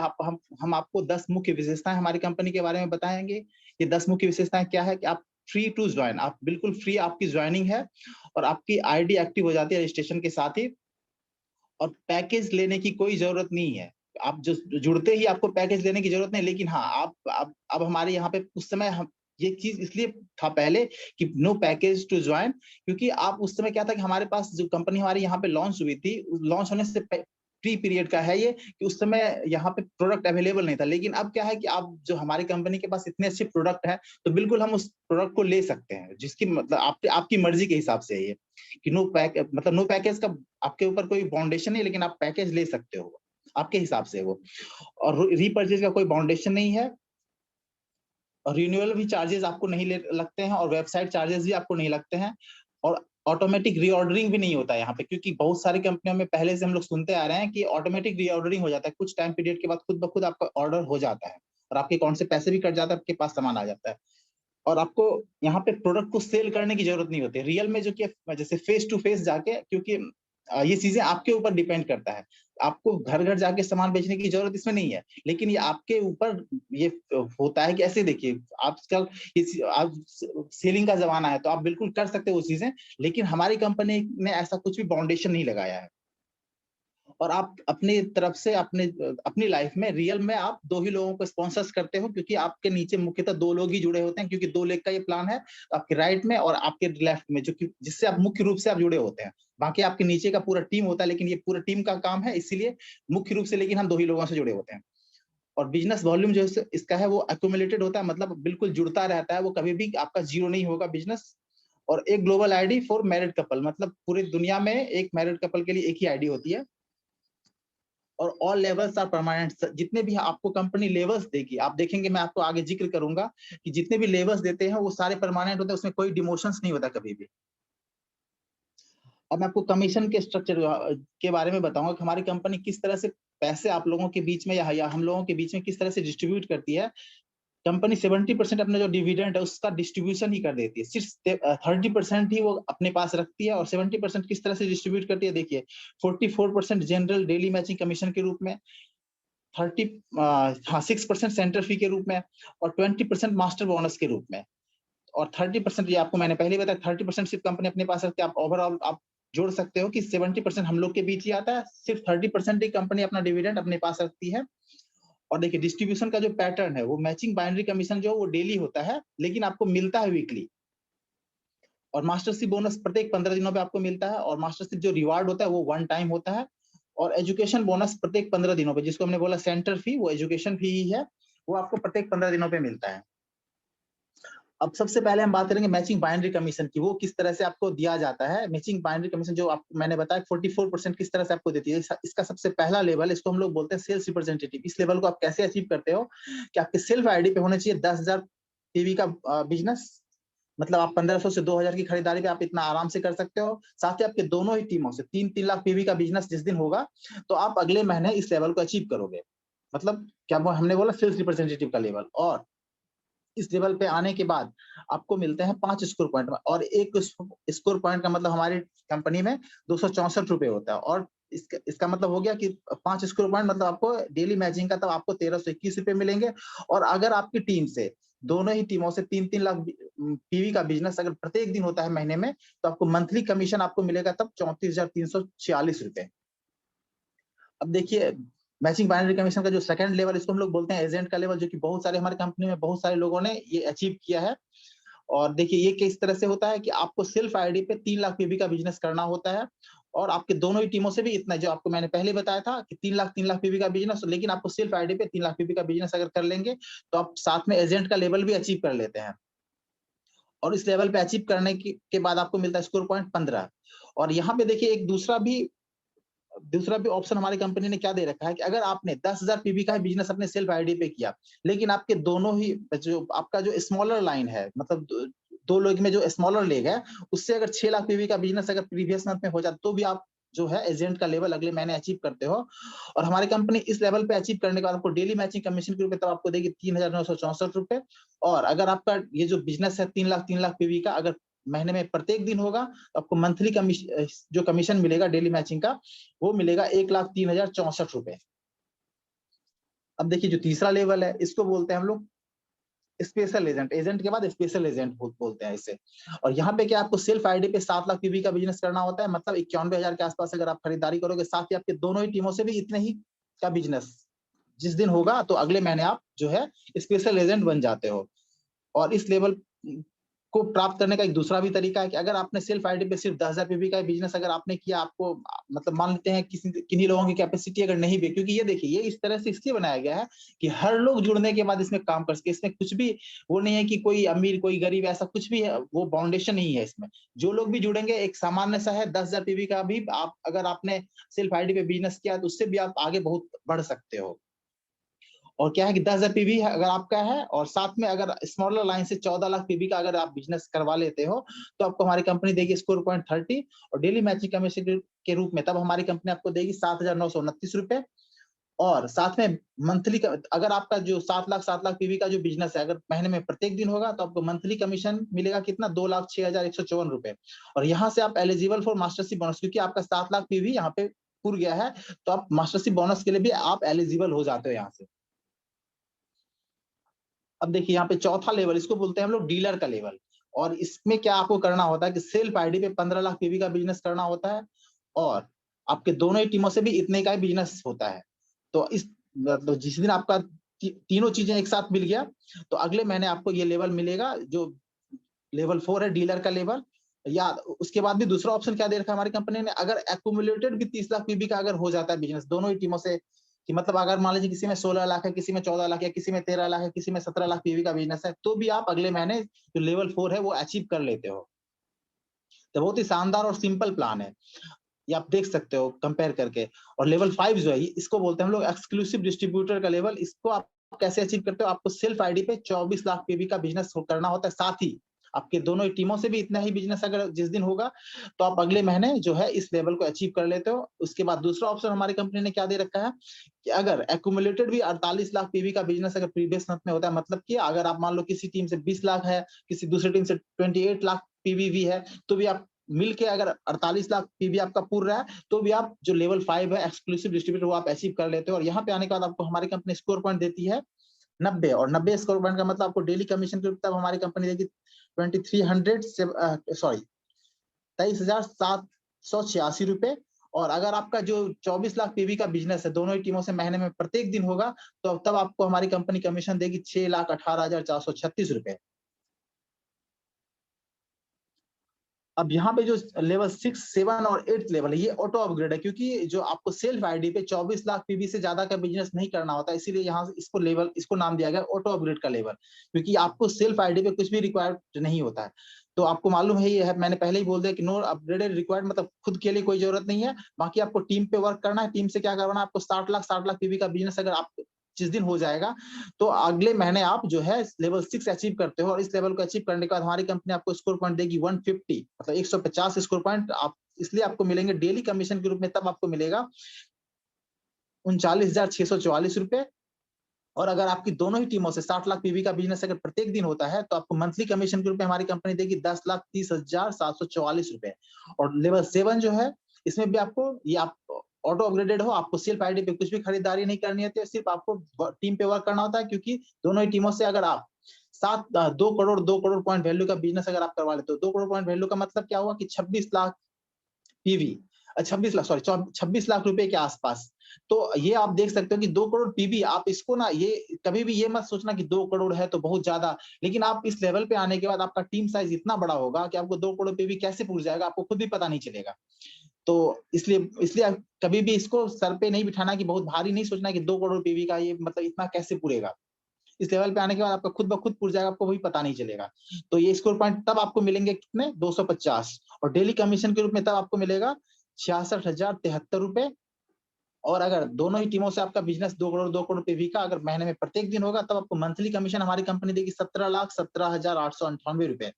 हम आपको 10 मुख्य विशेषताएं हमारी कंपनी के बारे में बताएंगे। ये 10 मुख्य विशेषताएं क्या है कि आप फ्री टू ज्वाइन, आप बिल्कुल फ्री, आपकी ज्वाइनिंग है, और आपकी आईडी एक्टिव हो जाती है रजिस्ट्रेशन के साथ ही, और पैकेज लेने की कोई जरूरत नहीं है। आप जो जुड़ते ही आपको पैकेज लेने की जरूरत नहीं, लेकिन हाँ, आप अब हमारे यहाँ पे उस समय हम ये चीज इसलिए था पहले कि नो पैकेज टू ज्वाइन, क्योंकि आप उस समय क्या था कि हमारे पास जो कंपनी हमारी यहाँ पे लॉन्च हुई थी, लॉन्च होने से प्री पीरियड का है ये, कि उस समय यहाँ पे प्रोडक्ट अवेलेबल नहीं था। लेकिन अब क्या है कि आप जो हमारी कंपनी के पास इतने अच्छे प्रोडक्ट है, तो बिल्कुल हम उस प्रोडक्ट को ले सकते हैं, जिसकी मतलब आपकी मर्जी के हिसाब से है ये, कि नो पैकेज का आपके ऊपर कोई बाउंडेशन नहीं, लेकिन आप पैकेज ले सकते हो आपके हिसाब से वो, और रीपर्चेज का कोई बाउंडेशन नहीं है, और रिन्यूअल भी चार्जेस आपको नहीं लगते हैं, और वेबसाइट चार्जेस भी आपको नहीं लगते हैं, और ऑटोमेटिक रीऑर्डरिंग भी नहीं होता है यहाँ पे, क्योंकि बहुत सारी कंपनियों में पहले से हम लोग सुनते आ रहे हैं कि ऑटोमेटिक रीऑर्डरिंग हो जाता है, कुछ टाइम पीरियड के बाद खुद ब खुद आपका ऑर्डर हो जाता है और आपके अकाउंट से पैसे भी कट जाता है, आपके पास सामान आ जाता है, और आपको यहाँ पे प्रोडक्ट को सेल करने की जरूरत नहीं होती रियल में, जो कि जैसे फेस टू फेस जाके, क्योंकि ये चीजें आपके ऊपर डिपेंड करता है, आपको घर घर जाके सामान बेचने की जरूरत इसमें नहीं है, लेकिन ये आपके ऊपर ये होता है कि ऐसे देखिए आजकल आप सेलिंग का जमाना है, तो आप बिल्कुल कर सकते हो वो चीजें, लेकिन हमारी कंपनी ने ऐसा कुछ भी बाउंडेशन नहीं लगाया है, और आप अपनी तरफ से अपनी लाइफ में रियल में आप 2 ही लोगों को स्पॉन्सर्स करते हो, क्योंकि आपके नीचे मुख्यतः 2 लोग ही जुड़े होते हैं, क्योंकि 2 लेग का ये प्लान है, तो आपके राइट में और आपके लेफ्ट में, जो कि जिससे आप मुख्य रूप से आप जुड़े होते हैं, बाकी आपके नीचे का पूरा टीम होता है, लेकिन ये पूरा टीम का काम है, इसीलिए मुख्य रूप से लेकिन हम 2 ही लोगों से जुड़े होते हैं। और बिजनेस वॉल्यूम जो इसका है वो अक्यूमुलेटेड होता है, मतलब बिल्कुल जुड़ता रहता है, वो कभी भी आपका जीरो नहीं होगा बिजनेस। और एक global ID for married couple, मतलब पूरी दुनिया में एक मैरिड कपल के लिए एक ही आईडी होती है, और ऑल लेवल्स आर परमानेंट। जितने भी आपको कंपनी लेवल्स देगी, आप देखेंगे, मैं आपको आगे जिक्र करूंगा कि जितने भी लेवल्स देते हैं वो सारे परमानेंट होते हैं, उसमें कोई डिमोशंस नहीं होता कभी भी। अब मैं आपको कमीशन के स्ट्रक्चर के बारे में बताऊंगा कि हमारी कंपनी किस तरह से पैसे आप लोगों के बीच में या हम लोगों के बीच में किस तरह से डिस्ट्रीब्यूट करती है। कंपनी 70% अपना जो डिविडेंड है उसका डिस्ट्रीब्यूशन ही कर देती है, सिर्फ 30% ही वो अपने पास रखती है, और 70% किस तरह से डिस्ट्रीब्यूट करती है, देखिए 44% जनरल डेली मैचिंग कमीशन के रूप में, 6% सेंटर फी के रूप में, और 20% मास्टर बोनस के रूप में, और 30% ये आपको मैंने पहले बताया 30% सिर्फ कंपनी अपने पास रखती है। आप ओवरऑल आप जोड़ सकते हो कि 70% हम लोग के बीच ही आता है, सिर्फ 30% ही कंपनी अपना डिविडेंड अपने पास रखती है। और देखिए डिस्ट्रीब्यूशन का जो पैटर्न है वो मैचिंग बाइनरी कमीशन जो वो डेली होता है, लेकिन आपको मिलता है वीकली, और मास्टरशिप बोनस प्रत्येक 15 दिनों पे आपको मिलता है, और मास्टरशिप जो रिवार्ड होता है वो 1 टाइम होता है, और एजुकेशन बोनस प्रत्येक 15 दिनों पे, जिसको हमने बोला सेंटर फी, वो एजुकेशन फी ही है, वो आपको प्रत्येक 15 दिनों पे मिलता है। अब सबसे पहले हम बात करेंगे मैचिंग बाइनरी कमीशन की, वो किस तरह से आपको दिया जाता है। मैचिंग बाइनरी कमीशन जो आपको मैंने बताया 44% किस तरह से आपको देती है, इसका सबसे पहला लेवल, इसको हम लोग बोलते हैं सेल्स रिप्रेजेंटेटिव। इस लेवल को आप कैसे अचीव करते हो कि आपके सेल्फ आईडी पे होना चाहिए 10,000 पीवी का बिजनेस, मतलब आप 1500 से 2000 की खरीदारी पे आप इतना आराम से कर सकते हो। साथ ही आपके दोनों ही टीमों से 3-3 लाख पीवी का बिजनेस जिस दिन होगा, तो आप अगले महीने इस लेवल को अचीव करोगे, मतलब क्या हमने बोला सेल्स रिप्रेजेंटेटिव का लेवल। और इस लेवल पे आने के बाद आपको मिलते हैं 5 स्कोर पॉइंट, और एक स्कोर पॉइंट का मतलब हमारी कंपनी में 264 रुपए होता है, और इसका मतलब हो गया कि 5 स्कोर पॉइंट मतलब आपको डेली मैचिंग का, तब आपको 1321 रुपए मिलेंगे। और अगर आपकी टीम से, दोनों ही टीमों से 3-3 लाख पीवी का बिजनेस अगर प्रत्येक दिन होता है महीने में, तो आपको मंथली कमीशन आपको मिलेगा तब 34,346 रुपए। अब देखिए मैचिंग बाइनरी कमीशन का जो सेकंड लेवल, इसको हम लोग बोलते हैं एजेंट का लेवल, जो कि बहुत सारे हमारे कंपनी में बहुत सारे लोगों ने ये अचीव किया है। और देखिए ये किस तरह से होता है कि आपको सेल्फ आईडी पे 3 लाख पीवी का बिजनेस करना होता है, और आपके दोनों ही टीमों से भी इतना, जो आपको मैंने पहले बताया था कि 3 लाख पीवी का बिजनेस, लेकिन आपको सेल्फ आईडी पे 3 लाख पीवी का बिजनेस अगर कर लेंगे, तो आप साथ में एजेंट का लेवल भी अचीव कर लेते हैं। और इस लेवल पे अचीव करने के बाद आपको मिलता है स्कोर पॉइंट 15। और यहाँ पे देखिए एक दूसरा भी ऑप्शन हमारी कंपनी ने क्या दे रखा है कि अगर आपने 10,000 पीवी का बिजनेस अपने सेल्फ आईडी पे किया, लेकिन आपके दोनों ही जो आपका जो स्मॉलर लाइन है, मतलब 2 लोग में जो स्मॉलर लेग है, उससे अगर 6 लाख पीवी का बिजनेस अगर प्रीवियस मंथ में हो जाए, तो भी आप जो है एजेंट का लेवल अगले महीने अचीव करते हो। और हमारी कंपनी इस लेवल पे अचीव करने के बाद आपको डेली मैचिंग कमीशन के रूप में तब आपको देगी 3,964 रुपए। और अगर आपका ये जो बिजनेस है 3 लाख पीवी का, अगर महीने में प्रत्येक दिन होगा, तो आपको मंथली जो कमीशन मिलेगा डेली मैचिंग का, वो मिलेगा 1,03,064 रुपए। अब देखिए जो तीसरा लेवल है, इसको बोलते हैं हम लोग स्पेशल एजेंट। एजेंट के बाद स्पेशल एजेंट बोलते हैं इसे। और यहाँ पे क्या आपको सेल्फ आईडी पे 7 लाख पीवी का बिजनेस करना होता है, मतलब 91,000 के आसपास अगर आप खरीदारी करोगे, साथ ही आपके दोनों ही टीमों से भी इतने ही का बिजनेस जिस दिन होगा, तो अगले महीने आप जो है स्पेशल एजेंट बन जाते हो। और इस लेवल को प्राप्त करने का एक दूसरा भी तरीका है कि अगर आपने सेल्फ आईडी पे सिर्फ 10,000 पीवी का बिजनेस अगर आपने किया, आपको मतलब मान लेते हैं किन्हीं लोगों की कैपेसिटी अगर नहीं भी, क्योंकि ये देखिए ये इस तरह से इसलिए बनाया गया है कि हर लोग जुड़ने के बाद इसमें काम कर सके। इसमें कुछ भी वो नहीं है कि कोई अमीर कोई गरीब, ऐसा कुछ भी है, वो बाउंडेशन नहीं है इसमें। जो लोग भी जुड़ेंगे एक सामान्य सा है, 10,000 पीवी का भी आप अगर आपने सेल्फ आईडी पे बिजनेस किया तो उससे भी आप आगे बहुत बढ़ सकते हो। और क्या है कि 10,000 पीवी अगर आपका है और साथ में अगर स्मॉलर लाइन से 14 लाख पीवी का अगर आप बिजनेस करवा लेते हो तो आपको हमारी कंपनी देगी स्कोर पॉइंट 30 और डेली मैचिंग कमीशन के रूप में तब हमारी कंपनी आपको देगी 7,929 रुपए। और साथ में मंथली अगर आपका जो 7 लाख पीवी का जो बिजनेस है, अगर महीने में प्रत्येक दिन होगा तो आपको मंथली कमीशन मिलेगा कितना, 2,06,154 रुपए। और यहाँ से आप एलिजिबल फॉर मास्टरशिप बोनस, क्योंकि आपका 7 लाख पीवी यहाँ पे पूर गया है तो आप मास्टरशिप बोनस के लिए भी आप एलिजिबल हो जाते हो यहाँ से। अब देखिए यहाँ पे चौथा लेवल, इसको बोलते हैं हम लोग डीलर का लेवल। और इसमें क्या आपको करना होता है कि सेल्फ आईडी पे 15 लाख पीवी का बिजनेस करना होता है और आपके दोनों ही टीमों से भी इतने का ही बिजनेस होता है। तो इस तो जिस दिन आपका तीनों चीजें एक साथ मिल गया तो अगले महीने आपको ये लेवल मिलेगा जो लेवल 4 है, डीलर का लेवल। या उसके बाद भी दूसरा ऑप्शन क्या दे रखा है हमारी कंपनी ने, अगर एक्यूमुलेटेड भी 30 लाख पीवी का अगर हो जाता है बिजनेस दोनों ही टीमों से, कि मतलब अगर मान लीजिए किसी में 16 लाख है, किसी में 14 लाख है, किसी में 13 लाख है, किसी में 17 लाख पीवी का बिजनेस है, तो भी आप अगले महीने जो लेवल 4 है वो अचीव कर लेते हो। तो बहुत ही शानदार और सिंपल प्लान है, ये आप देख सकते हो कंपेयर करके। और लेवल 5 जो है इसको बोलते हैं हम लोग एक्सक्लूसिव डिस्ट्रीब्यूटर का लेवल। इसको आप कैसे अचीव करते हो, आपको सेल्फ आईडी पे 24 लाख पीवी का बिजनेस करना होता है, साथ ही आपके दोनों ही टीमों से भी इतना ही बिजनेस अगर जिस दिन होगा तो आप अगले महीने जो है इस लेवल को अचीव कर लेते हो। उसके बाद दूसरा ऑप्शन हमारी कंपनी ने क्या दे रखा है कि अगर एक्यूमुलेटेड भी 48 लाख पीवी का बिजनेस अगर प्रीवियस मंथ में होता है, मतलब कि अगर आप मान लो किसी टीम से 20 लाख है, किसी दूसरी टीम से 28 लाख पीवी है, तो भी आप मिलके अगर 48 लाख पीवी आपका पूर रहा है तो भी आप जो लेवल 5 है एक्सक्लूसिव डिस्ट्रीब्यूटर वो आप अचीव कर लेते हो। और यहाँ पे आने के बाद आपको हमारी कंपनी स्कोर पॉइंट देती है 90 और 90 स्कोर पॉइंट का मतलब आपको डेली कमीशन के तब हमारी कंपनी देगी 23,786 रुपए। और अगर आपका जो 24 लाख पीवी का बिजनेस है दोनों ही टीमों से महीने में प्रत्येक दिन होगा तो तब आपको हमारी कंपनी कमीशन देगी 6,18,436 रुपए। अब यहाँ पे जो लेवल 6, 7 और 8 लेवल है ये ऑटो अपग्रेड है, क्योंकि जो आपको सेल्फ आईडी पे 24 लाख पीवी से ज्यादा का बिजनेस नहीं करना होता, इसीलिए यहाँ से इसको नाम दिया गया ऑटो अपग्रेड का लेवल, क्योंकि आपको सेल्फ आईडी पे कुछ भी रिक्वायर्ड नहीं होता है। तो आपको मालूम है ये है, मैंने पहले ही बोल दिया कि नो अपग्रेडेड रिक्वायर्ड, मतलब खुद के लिए कोई जरूरत नहीं है, बाकी आपको टीम पे वर्क करना है। टीम से क्या करना है, आपको 60 लाख पीवी का बिजनेस अगर आप जिस दिन हो जाएगा तो अगले महीने आप जो है लेवल 6 अचीव करते हो। और इस लेवल को अचीव करने के बाद हमारी कंपनी आपको स्कोर पॉइंट देगी 150, मतलब 150 स्कोर पॉइंट आप इसलिए आपको मिलेंगे डेली कमीशन के रूप में, तब आपको मिलेगा 39,644 रुपए। और अगर आपकी दोनों ही टीमों से 60 लाख पीवी का बिजनेस अगर प्रत्येक दिन होता है तो आपको मंथली कमीशन के रूप में हमारी कंपनी देगी 10,30,744 रुपए। और लेवल 7 जो है इसमें भी आपको ये आप ऑटो अपग्रेडेड हो, आपको सेल्फ आईडी पे कुछ भी खरीदारी नहीं करनी होती है, सिर्फ आपको टीम पे वर्क करना होता है, क्योंकि दोनों ही टीमों से अगर आप 2 करोड़ पॉइंट वैल्यू का बिजनेस अगर आप करवा लेते हो, 2 करोड़ पॉइंट वैल्यू का मतलब क्या हुआ कि 26 लाख पीवी, 26 लाख रुपए के आसपास। तो ये आप देख सकते हो कि 2 करोड़ पीवी, आप इसको ना ये कभी भी ये मत सोचना कि 2 करोड़ है तो बहुत ज्यादा, लेकिन आप इस लेवल पे आने के बाद आपका टीम साइज इतना बड़ा होगा कि आपको 2 करोड़ पीवी कैसे पूर जाएगा आपको खुद भी पता नहीं चलेगा। तो इसलिए कभी भी इसको सर पे नहीं बिठाना कि बहुत भारी नहीं सोचना कि 2 करोड़ पीवी का ये मतलब इतना कैसे पूरेगा। इस लेवल पे आने के बाद आपका खुद ब खुद पूर जाएगा, आपको भी पता नहीं चलेगा। तो ये स्कोर पॉइंट तब आपको मिलेंगे कितने, 250, और डेली कमीशन के रूप में तब आपको मिलेगा 66,073 रुपए। और अगर दोनों ही टीमों से आपका बिजनेस 2 करोड़ पीवी का अगर महीने में प्रत्येक दिन होगा तब आपको मंथली कमीशन हमारी कंपनी देगी 17,17,898 रुपए।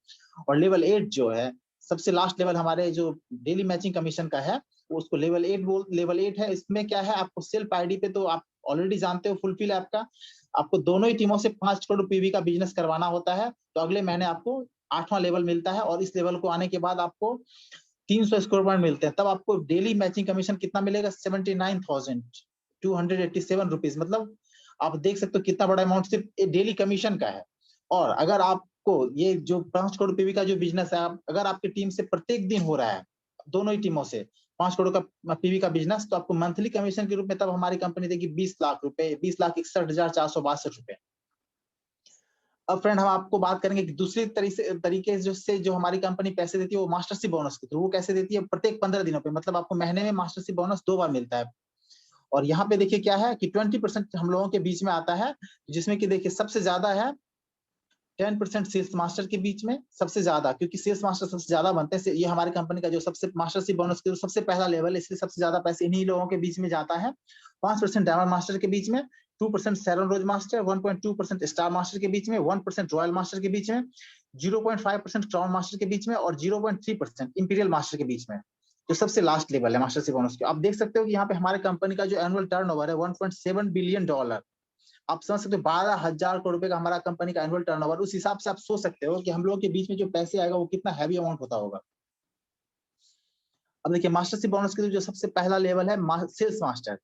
और लेवल 8 जो है सबसे लास्ट लेवल हमारे जो डेली मैचिंग कमीशन का है उसको लेवल 8 है। इसमें क्या है, आपको सेल्फ आईडी पे तो आप ऑलरेडी जानते हो फुलफिल है आपको दोनों ही टीमों से 5 करोड़ पीवी का बिजनेस करवाना होता है, तो अगले महीने आपको 8वां लेवल मिलता है। और इस लेवल को आने के बाद आपको 300 स्कोर पॉइंट मिलते हैं, तब आपको डेली मैचिंग कमीशन कितना मिलेगा, 79,287 रुपीज। मतलब आप देख सकते हो कितना बड़ा अमाउंट सिर्फ डेली कमीशन का है। और अगर आपको ये जो 5 करोड़ पीवी का जो बिजनेस है, अगर आपकी टीम से प्रत्येक दिन हो रहा है दोनों ही टीमों से 5 करोड़ का पीवी का बिजनेस, तो आपको मंथली कमीशन के रूप में तब हमारी कंपनी देगी 20 लाख रुपए, 20,61,462 रुपए। अब फ्रेंड हम आपको बात करेंगे कि दूसरी तरीके जो हमारी कंपनी पैसे देती है वो मास्टरशिप बोनस के थ्रू। वो कैसे देती है? प्रत्येक 15 दिनों पे, मतलब आपको महीने में मास्टरशिप बोनस 2 बार मिलता है। और यहाँ पे देखिए क्या है कि 20% हम लोगों के बीच में आता है, जिसमें कि देखिए सबसे ज्यादा है 10% सेल्स मास्टर के बीच में सबसे ज्यादा, क्योंकि सेल्स मास्टर सबसे ज्यादा बनते हैं। ये हमारी कंपनी का जो सबसे मास्टरशिप बोनस के सबसे पहला लेवल है, इसलिए सबसे ज्यादा पैसे इन्हीं लोगों के बीच में जाता है। 5% डायमंड मास्टर के बीच में, 2% सैरन रोज मास्टर, 1.2% स्टार मास्टर के बीच में, 1% रॉयल मास्टर के बीच में, 0.5% क्राउन मास्टर के बीच में और 0.3% इंपीरियल मास्टर के बीच में, जो सबसे लास्ट लेवल है मास्टरशिप बोनस के। आप देख सकते हो कि यहाँ पे हमारे कंपनी का जो एनुअल टर्नओवर है $1.7 बिलियन। आप समझ सकते हो 12,000 करोड़ रुपए का हमारा कंपनी का एनुअल टर्नओवर। उस हिसाब से आप सोच सकते हो कि हम लोगों के बीच में जो पैसे आएगा वो कितना हैवी अमाउंट होता होगा। अब देखिए मास्टरशिप बोनस के जो सबसे पहला लेवल है सेल्स मास्टर।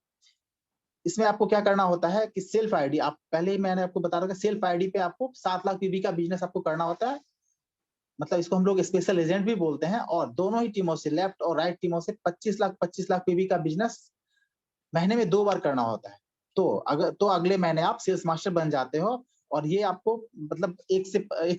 इसमें आपको क्या करना होता है कि सेल्फ आईडी, आप पहले ही मैंने आपको बता रहा था, सेल्फ आईडी पे आपको 7 लाख पीवी का बिजनेस आपको करना होता है। मतलब इसको हम लोग स्पेशल एजेंट भी बोलते हैं। और दोनों ही टीमों से, लेफ्ट और राइट टीमों से 25 लाख पीवी का बिजनेस महीने में 2 बार करना होता है। तो अगले महीने आप सेल्स मास्टर बन जाते हो। और ये आपको मतलब 1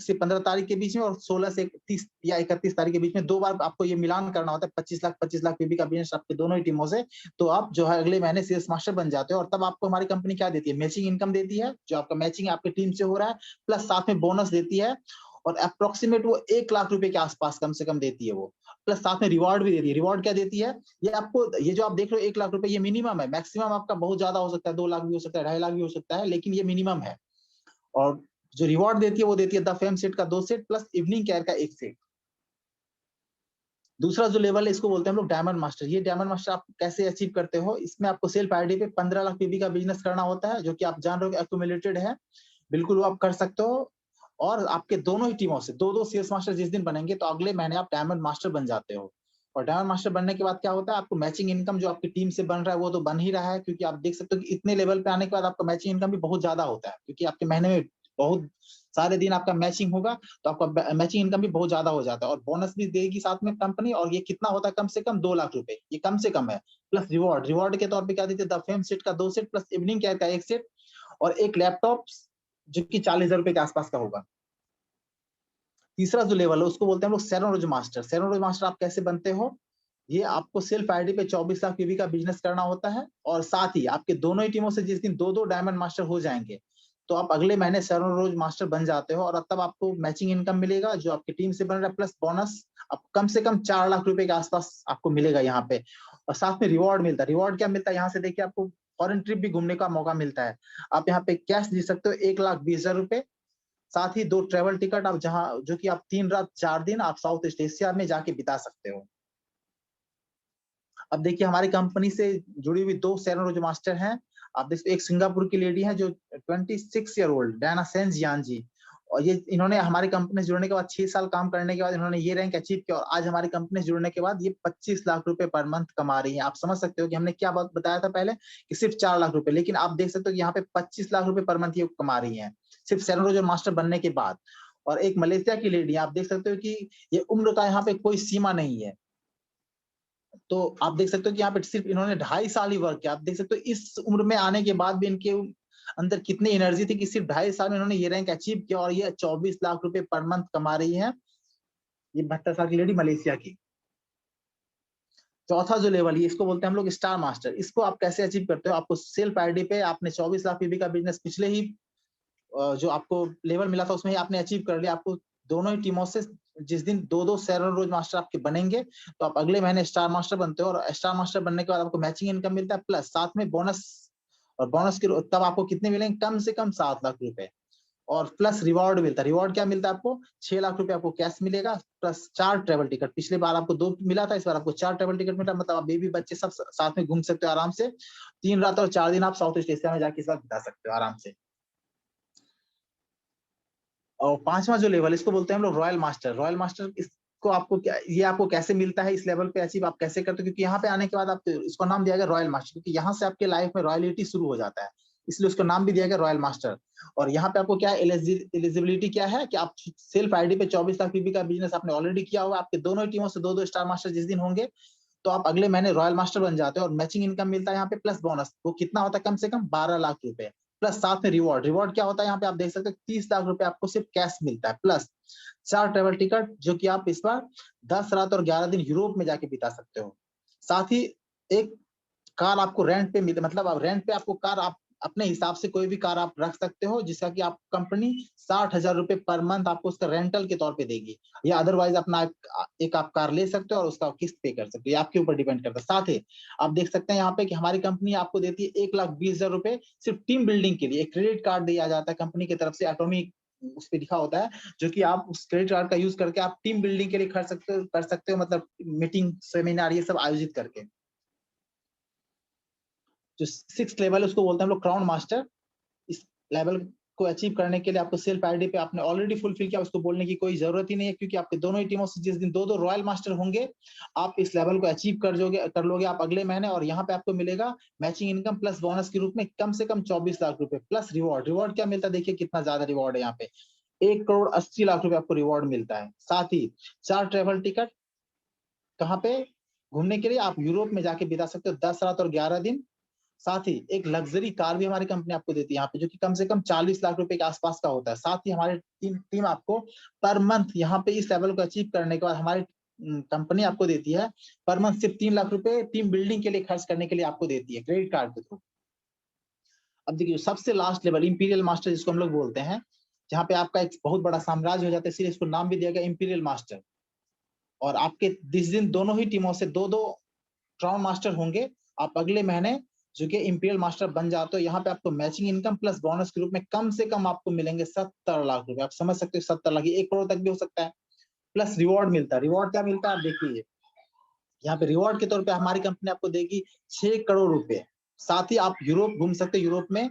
से 15 तारीख के बीच में और 16 से 30 या 31 तारीख के बीच में 2 बार आपको ये मिलान करना होता है। 25 लाख पीवी का बिजनेस आपके दोनों ही टीमों से, तो आप जो है अगले महीने सेल्स मास्टर बन जाते हो। और तब आपको हमारी कंपनी क्या देती है? मैचिंग इनकम देती है, जो आपका मैचिंग आपकी टीम से हो रहा है, प्लस साथ में बोनस देती है। और अप्रोक्सीमेट वो 1 लाख रुपए के आसपास कम से कम देती है वो, प्लस साथ में रिवॉर्ड भी देती है। रिवॉर्ड क्या देती है? ये आपको, ये जो आप देख रहे हो 1 लाख रुपए, ये मिनिमम है। मैक्सिमम आपका बहुत ज्यादा हो सकता है, 2 लाख भी हो सकता है, 2.5 लाख भी हो सकता है, लेकिन ये मिनिमम है। और जो रिवॉर्ड देती है वो देती है द फेम सेट का 2 सेट प्लस इवनिंग केयर का 1 सेट। दूसरा जो लेवल है इसको बोलते हैं हम लोग डायमंड मास्टर। ये डायमंड मास्टर आप कैसे अचीव करते हो? इसमें आपको सेल्फ आईडी पे 15 लाख पीवी का बिजनेस करना होता है, जो कि आप जान रहे हो एक्यूमुलेटेड है। बिल्कुल वो आप कर सकते हो। और आपके दोनों ही टीमों से 2-2 सेल्स मास्टर जिस दिन बनेंगे, तो अगले महीने आप डायमंड मास्टर बन जाते हो। और डायमंड मास्टर बनने के बाद क्या होता है? आपको मैचिंग इनकम जो आपकी टीम से बन रहा है वो तो बन ही रहा है, क्योंकि आप देख सकते हो कि इतने लेवल पे आने के बाद आपका मैचिंग इनकम भी बहुत ज्यादा होता है, क्योंकि आपके महीने में बहुत सारे दिन आपका मैचिंग होगा, तो आपका मैचिंग इनकम भी बहुत ज्यादा हो जाता है। और बोनस भी देगी साथ में कंपनी। और ये कितना होता है? कम से कम 2 लाख रुपए, ये कम से कम है। प्लस रिवॉर्ड के तौर पे क्या देते हैं? द फेम सेट का 2 सेट प्लस इवनिंग केयर का 1 सेट और एक लैपटॉप, जो कि 40,000 रुपए के आसपास का होगा। तीसरा जो लेवल है उसको बोलते हैं हम लोग सैरन रोज मास्टर। सैरन रोज मास्टर आप कैसे बनते हो? ये आपको सेल्फ आईडी पे 24 लाख पीवी का बिजनेस करना होता है। और साथ ही आपके दोनों ही टीमों से जिस दिन 2-2 डायमंड मास्टर हो जाएंगे, तो आप अगले महीने सैरन रोज मास्टर बन जाते हो। और तब आपको मैचिंग इनकम मिलेगा जो आपकी टीम से बन रहा है, प्लस बोनस आपको कम से कम 4 लाख रुपए के आसपास आपको मिलेगा यहाँ पे। और साथ में रिवॉर्ड मिलता है। रिवॉर्ड क्या मिलता है? यहाँ से देखिए आपको फॉरेन ट्रिप भी घूमने का मौका मिलता है। आप यहाँ पे कैश जीत सकते हो 1,20,000 रुपए। साथ ही 2 ट्रेवल टिकट आप जहां, जो कि आप 3 रात 4 दिन आप साउथ ईस्ट एशिया में जाके बिता सकते हो। अब देखिए हमारी कंपनी से जुड़ी हुई 2 सैरन रोज मास्टर हैं। आप देखते, एक सिंगापुर की लेडी है जो 26 ईयर ओल्ड डायना सेन जियान जी। और ये इन्होंने हमारी कंपनी से जुड़ने के बाद 6 साल काम करने के बाद इन्होंने ये रैंक अचीव किया। और आज हमारी कंपनी से जुड़ने के बाद ये 25 लाख रुपए पर मंथ कमा रही है। आप समझ सकते हो कि हमने क्या बात बताया था पहले कि सिर्फ 4 लाख रुपए, लेकिन आप देख सकते हो कि यहाँ पे 25 लाख रुपए पर मंथ ये कमा रही है, सिर्फ सैरन रोज मास्टर बनने के बाद। और एक मलेशिया की लेडी, आप देख सकते हो कि ये उम्र का यहाँ पे कोई सीमा नहीं है। तो आप देख सकते हो कि यहाँ पे सिर्फ इन्होंने 2.5 साल ही वर्क किया। आप देख सकते हो इस उम्र में आने के बाद भी इनके अंदर कितनी एनर्जी थी कि सिर्फ 2.5 साल में इन्होंने ये रैंक अचीव किया। और ये 24 लाख रुपए पर मंथ कमा रही है, ये 72 साल की लेडी मलेशिया की। चौथा जो लेवल है इसको बोलते हैं हम लोग स्टार मास्टर। इसको आप कैसे अचीव करते हो? आपको सेल्फ आईडी पे आपने 24 लाख पीवी का बिजनेस पिछले ही जो आपको लेवल मिला था उसमें ही आपने अचीव कर लिया। आपको दोनों ही टीमों से जिस दिन 2-2 सैरन रोज मास्टर आपके बनेंगे, तो आप अगले महीने स्टार मास्टर बनते हो। और स्टार मास्टर बनने के बाद आपको मैचिंग इनकम मिलता है, प्लस साथ में बोनस। और बोनस के तब आपको कितने मिलेंगे? कम से कम 7 लाख रुपए। और प्लस रिवॉर्ड मिलता है। रिवॉर्ड क्या मिलता है आपको? 6 लाख रुपए आपको कैश मिलेगा, प्लस 4 ट्रेवल टिकट। पिछले बार आपको 2 मिला था, इस बार आपको 4 ट्रेवल टिकट मिला। मतलब आप बेबी बच्चे सब साथ में घूम सकते हो आराम से। 3 रात और 4 दिन आप साउथ ईस्ट एशिया में जाके इस बार बिता सकते हो आराम से। और 5वां जो लेवल इसको बोलते हैं हम लोग रॉयल मास्टर। रॉयल मास्टर इसको आपको क्या, ये आपको कैसे मिलता है? इस लेवल पे अचीव आप कैसे करते हो? क्योंकि यहाँ पे आने के बाद आप इसको नाम दिया गया रॉयल मास्टर, क्योंकि यहाँ से आपके लाइफ में रॉयलिटी शुरू हो जाता है, इसलिए उसको नाम भी दिया गया रॉयल मास्टर। और यहाँ पे आपको क्या एलिजिबिलिटी क्या है कि आप सेल्फ आईडी पे 24 लाख पीवी का बिजनेस आपने ऑलरेडी किया हुआ। आपके दोनों टीमों से 2-2 स्टार मास्टर जिस दिन होंगे, तो आप अगले महीने रॉयल मास्टर बन जाते हो। और मैचिंग इनकम मिलता है यहाँ पे, प्लस बोनस। वो कितना होता है? कम से कम 12 लाख रुपए। प्लस साथ में रिवॉर्ड। रिवॉर्ड क्या होता है यहाँ पे आप देख सकते हो 30 लाख रुपए आपको सिर्फ कैश मिलता है, प्लस 4 ट्रेवल टिकट जो कि आप इस बार 10 रात और 11 दिन यूरोप में जाके बिता सकते हो। साथ ही एक कार आपको रेंट पे मिले, मतलब आप रेंट पे आपको कार आप अपने हिसाब से कोई भी कार आप रख सकते हो, जिसका कि आप कंपनी 60,000 रुपए पर मंथ आपको उसका रेंटल के तौर पे देगी, या अदरवाइज अपना एक आप कार ले सकते हो और उसका किस्त पे कर सकते हो, ये आपके ऊपर डिपेंड करता है। साथ ही आप देख सकते हैं यहाँ पे कि हमारी कंपनी आपको देती है 1,20,000 रुपए सिर्फ टीम बिल्डिंग के लिए। एक क्रेडिट कार्ड दिया जाता है कंपनी की तरफ से, एटॉमिक उस पे लिखा होता है, जो कि आप उस क्रेडिट कार्ड का यूज करके आप टीम बिल्डिंग के लिए कर सकते हो, मतलब मीटिंग सेमिनार ये सब आयोजित करके। जो 6th लेवल है उसको बोलते हैं हम लोग क्राउन मास्टर। इस लेवल को अचीव करने के लिए आपको सेल्फ आईडी पे आपने ऑलरेडी फुलफिल किया, उसको बोलने की कोई जरूरत ही नहीं है, क्योंकि आपके दोनों ही टीमों से जिस दिन 2-2 रॉयल मास्टर होंगे आप इस लेवल को अचीव कर लोगे आप अगले महीने। और यहाँ पे आपको मिलेगा मैचिंग इनकम प्लस बोनस के रूप में कम से कम 24 लाख रुपए प्लस रिवॉर्ड। रिवॉर्ड क्या मिलता है देखिए कितना ज्यादा रिवॉर्ड है यहाँ पे, 1,80,00,000 रुपए आपको रिवॉर्ड मिलता है। साथ ही 4 ट्रेवल टिकट कहाँ पे घूमने के लिए आप यूरोप में जाके बिता सकते हो 10 रात और 11 दिन। साथ ही एक लग्जरी कार भी हमारी कंपनी आपको देती है यहाँ पे, जो कि कम से कम 40 लाख रुपए के आसपास का होता है। साथ ही हमारी टीम आपको पर मंथ यहाँ पे इस लेवल को अचीव करने के बाद हमारी कंपनी आपको देती है पर मंथ सिर्फ 3 लाख रुपए टीम बिल्डिंग के लिए खर्च करने के लिए आपको देती है क्रेडिट कार्ड के थ्रू। अब देखिए सबसे लास्ट लेवल इंपीरियल मास्टर जिसको हम लोग बोलते हैं, जहाँ पे आपका एक बहुत बड़ा साम्राज्य हो जाता है, इसलिए इसको नाम भी दिया गया इंपीरियल मास्टर। और आपके जिस दिन दोनों ही टीमों से 2-2 क्राउन मास्टर होंगे, आप अगले महीने जो कि इंपीरियल मास्टर बन जाते हो। यहाँ पे आपको मैचिंग इनकम प्लस बोनस के रूप में कम से कम आपको मिलेंगे 70 लाख रुपए। आप समझ सकते हो 70 लाख 1 करोड़ तक भी हो सकता है। प्लस रिवॉर्ड मिलता है। रिवॉर्ड क्या मिलता है आप देखिए, यहाँ पे रिवॉर्ड के तौर पे हमारी कंपनी आपको देगी 6 करोड़ रुपए। साथ ही आप यूरोप घूम सकते हो, यूरोप में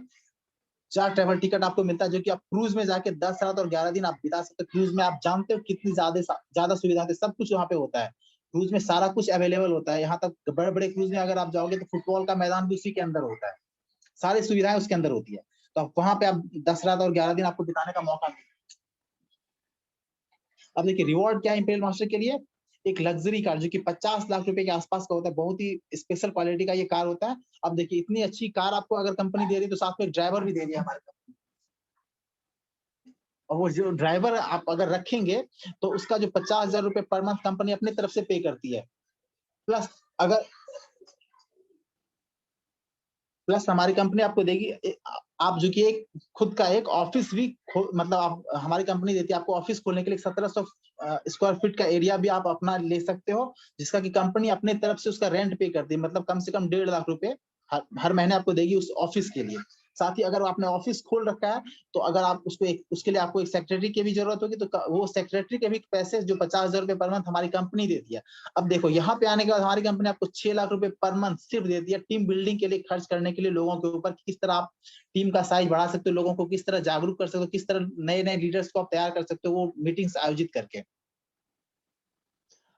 4 ट्रेवल टिकट आपको मिलता है, जो कि आप क्रूज में जाके 10 रात और 11 दिन आप बिता सकते हो। क्रूज में आप जानते हो कितनी ज्यादा सुविधा है, सब कुछ वहाँ पे होता है। क्रूज में सारा कुछ अवेलेबल होता है, यहाँ तक बड़े बड़े क्रूज में अगर आप जाओगे तो फुटबॉल का मैदान भी उसी के अंदर होता है, सारी सुविधाएं उसके अंदर होती है। तो आप वहां पे आप 10 रात और 11 दिन आपको बिताने का मौका मिलेगा। अब देखिए रिवॉर्ड क्या है इंपीरियल मास्टर के लिए, एक लग्जरी कार जो कि 50 लाख रुपए के आसपास का होता है, बहुत ही स्पेशल क्वालिटी का ये कार होता है। अब देखिए इतनी अच्छी कार आपको अगर कंपनी दे रही है तो साथ में एक ड्राइवर भी दे रही है हमारी कंपनी, और वो जो ड्राइवर आप अगर रखेंगे तो उसका जो 50,000 रुपए पर मंथ कंपनी अपनी तरफ से पे करती है। प्लस हमारी कंपनी आपको देगी आप जो कि एक खुद का एक ऑफिस भी मतलब आप हमारी कंपनी देती है आपको ऑफिस खोलने के लिए 1700 स्क्वायर फीट का एरिया भी आप अपना ले सकते हो, जिसका कि कंपनी अपने तरफ से उसका रेंट पे करती है, मतलब कम से कम 1.5 लाख रुपए हर महीने आपको देगी उस ऑफिस के लिए। साथ ही अगर आपने ऑफिस खोल रखा है तो अगर आप उसके लिए आपको एक सेक्रेटरी की भी जरूरत होगी, तो वो सेक्रेटरी के भी पैसे जो 50,000 रुपए पर मंथ हमारी कंपनी देती है। अब देखो यहाँ पे आने के बाद हमारी कंपनी आपको 6 लाख रुपए पर मंथ सिर्फ देती है टीम बिल्डिंग के लिए खर्च करने के लिए, लोगों के ऊपर किस तरह आप टीम का साइज बढ़ा सकते हो, लोगों को किस तरह जागरूक कर सकते हो, किस तरह नए नए लीडर्स को आप तैयार कर सकते हो वो मीटिंग्स आयोजित करके।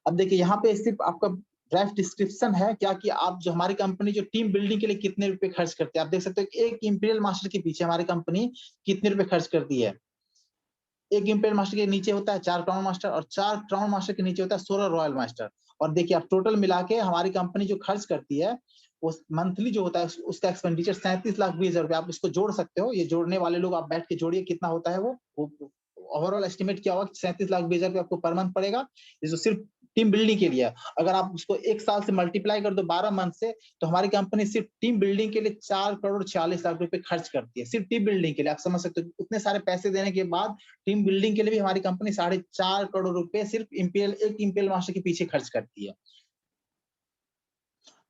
अब देखिए यहाँ पे सिर्फ आपका ड्राइव डिस्क्रिप्शन है क्या कि आप जो हमारी कंपनी जो टीम बिल्डिंग के लिए कितने रुपए खर्च करते हैं। आप देख सकते हो एक इंपीरियल मास्टर के पीछे हमारी कंपनी कितने रुपए खर्च करती है। एक इंपीरियल मास्टर के नीचे होता है 4 क्राउन मास्टर, और 4 क्राउन मास्टर के नीचे होता है 16 रॉयल मास्टर। और देखिए आप टोटल मिला के हमारी कंपनी जो खर्च करती है वो मंथली जो होता है उसका एक्सपेंडिचर 37,20,000 रुपए। आप इसको जोड़ सकते हो, ये जोड़ने वाले लोग आप बैठ के जोड़िए कितना होता है वो ओवरऑल एस्टिमेट क्या होगा 37,20,000 रुपए आपको पर मंथ पड़ेगा, जो सिर्फ टीम बिल्डिंग के लिए। अगर आप उसको 1 साल से मल्टीप्लाई कर दो 12 मंथ से, तो हमारी कंपनी सिर्फ टीम बिल्डिंग के लिए 4 करोड़ 46 लाख रुपए खर्च करती है, सिर्फ टीम बिल्डिंग के लिए। आप समझ सकते हो उतने सारे पैसे देने के बाद टीम बिल्डिंग के लिए भी हमारी कंपनी 4.5 करोड़ रुपए सिर्फ एक इंपीरियल मास्टर के पीछे खर्च करती है।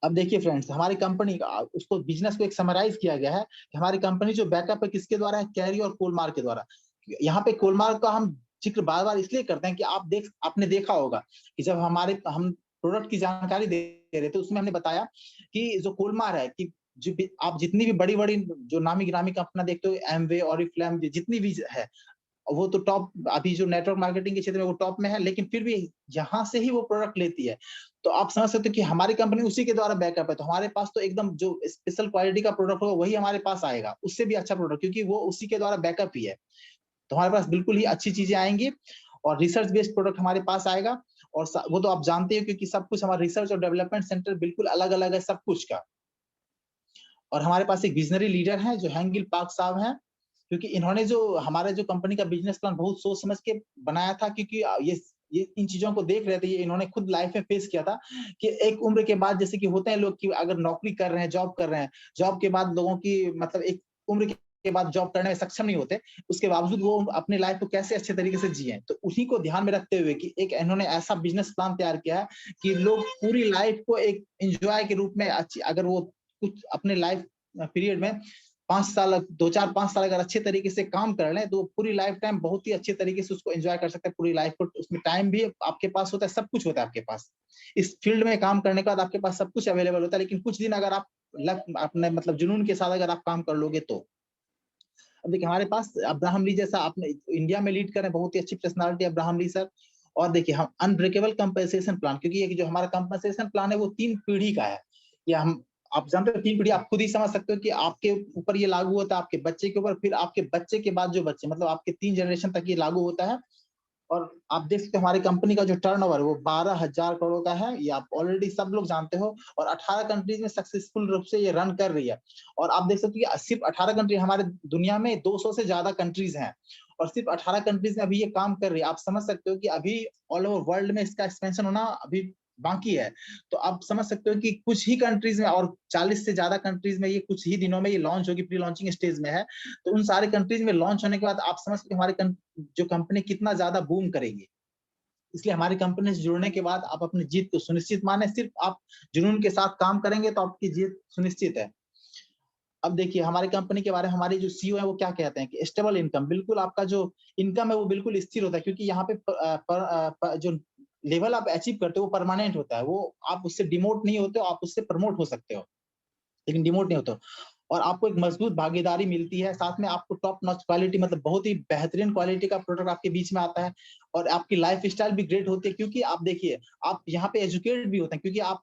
अब देखिए फ्रेंड्स हमारी कंपनी का उसको बिजनेस को एक समराइज किया गया है कि हमारी कंपनी जो बैकअप है किसके द्वारा है, कैरी और कोलमार के द्वारा। यहाँ पे कोलमार का हम जिक्र बार बार इसलिए करते हैं कि आपने देखा होगा कि जब हम प्रोडक्ट की जानकारी दे रहे थे उसमें हमने बताया कि जो कोलमार है कि जो आप जितनी भी बड़ी बड़ी जो नामी गिरामी कंपनियां देखते हो, एमवे ऑरिफ्लेम जितनी भी है वो तो टॉप अभी जो नेटवर्क मार्केटिंग के क्षेत्र में वो टॉप में है, लेकिन फिर भी यहाँ से ही वो प्रोडक्ट लेती है। तो आप समझ सकते हो कि हमारी कंपनी उसी के द्वारा बैकअप है, तो हमारे पास तो एकदम जो स्पेशल क्वालिटी का प्रोडक्ट होगा वही हमारे पास आएगा, उससे भी अच्छा प्रोडक्ट, क्योंकि वो उसी के द्वारा बैकअप ही है। तो हमारे पास बिल्कुल ही अच्छी चीजें आएंगी और रिसर्च बेस्ड प्रोडक्ट हमारे पास आएगा। और वो तो आप जानते हो क्योंकि सब कुछ हमारा रिसर्च और डेवलपमेंट सेंटर बिल्कुल अलग अलग है सब कुछ का। और हमारे पास एक विजनरी लीडर हैं जो हैंगिल पार्क साहब हैं, क्योंकि इन्होंने जो हमारे जो कंपनी का बिजनेस प्लान बहुत सोच समझ के बनाया था, क्योंकि ये इन चीजों को देख रहे थे, ये इन्होंने खुद लाइफ में फेस किया था कि एक उम्र के बाद जैसे कि होते हैं लोग कि अगर नौकरी कर रहे हैं, जॉब कर रहे हैं, जॉब के बाद लोगों की मतलब एक उम्र के बाद जॉब करने में सक्षम नहीं होते, उसके बावजूद वो अपनी लाइफ को कैसे अच्छे तरीके से जिए। तो उसी को ध्यान में रखते हुए कि एक इन्होंने ऐसा बिजनेस प्लान तैयार किया है कि लोग पूरी लाइफ को एक एंजॉय के रूप में अच्छी, अगर वो कुछ अपने लाइफ पीरियड में 5 साल 2-4-5 साल अगर अच्छे तरीके से काम कर लें तो पूरी लाइफ टाइम बहुत ही अच्छे तरीके से उसको एंजॉय कर सकते हैं। पूरी लाइफ को उसमें टाइम भी आपके पास होता है, सब कुछ होता है आपके पास। इस फील्ड में काम करने के बाद आपके पास सब कुछ अवेलेबल होता है, लेकिन कुछ दिन अगर आप अपने मतलब जुनून के साथ अगर आप काम कर लोगे तो। अब देखिए हमारे पास अब्राहम ली जैसा आपने इंडिया में लीड कर रहे हैं, बहुत ही अच्छी पर्सनालिटी अब्राहम ली सर। और देखिए हम अनब्रेकेबल कंपनसेशन प्लान, क्योंकि ये जो हमारा कंपनसेशन प्लान है वो 3 पीढ़ी का है। या हम आप जानते हो 3 पीढ़ी, आप खुद ही समझ सकते हो कि आपके ऊपर ये लागू होता है, आपके बच्चे के ऊपर, फिर आपके बच्चे के बाद जो बच्चे, मतलब आपके 3 जनरेशन तक ये लागू होता है। और आप देख सकते हो हमारी कंपनी का जो टर्नओवर वो 12,000 करोड़ का है, ये आप ऑलरेडी सब लोग जानते हो। और 18 कंट्रीज में सक्सेसफुल रूप से ये रन कर रही है। और आप देख सकते हो कि सिर्फ 18 कंट्री, हमारे दुनिया में 200 से ज्यादा कंट्रीज हैं और सिर्फ 18 कंट्रीज में अभी ये काम कर रही है। आप समझ सकते हो कि अभी ऑल ओवर वर्ल्ड में इसका एक्सपेंशन होना अभी बाकी है। तो आप समझ सकते हो कि कुछ ही कंट्रीज में और 40 से ज्यादा कंट्रीज में ये कुछ ही दिनों में ये लॉन्च होगी, प्री लॉन्चिंग स्टेज में है। तो उन सारे कंट्रीज में लॉन्च होने के बाद आप समझ सकते हो हमारी जो कंपनी कितना ज्यादा बूम करेगी। इसलिए हमारी कंपनी से जुड़ने के बाद आप अपनी जीत को सुनिश्चित माने, सिर्फ आप जुनून के साथ काम करेंगे तो आपकी जीत सुनिश्चित है। अब देखिए हमारी कंपनी के बारे में हमारे जो सीईओ है वो क्या कहते हैं कि स्टेबल इनकम, बिल्कुल आपका जो इनकम है वो बिल्कुल स्थिर होता है, क्योंकि यहाँ पे जो लेवल आप अचीव करते हो वो परमानेंट होता है। वो आप उससे डिमोट नहीं होते हो, आप उससे प्रमोट हो सकते हो लेकिन डिमोट नहीं होते हो। और आपको एक मजबूत भागीदारी मिलती है, साथ में आपको टॉप नॉच क्वालिटी, मतलब बहुत ही बेहतरीन क्वालिटी का प्रोडक्ट आपके बीच में आता है। और आपकी लाइफ स्टाइल भी ग्रेट होती है, क्योंकि आप देखिए आप यहाँ पे एजुकेटेड भी होते हैं, क्योंकि आप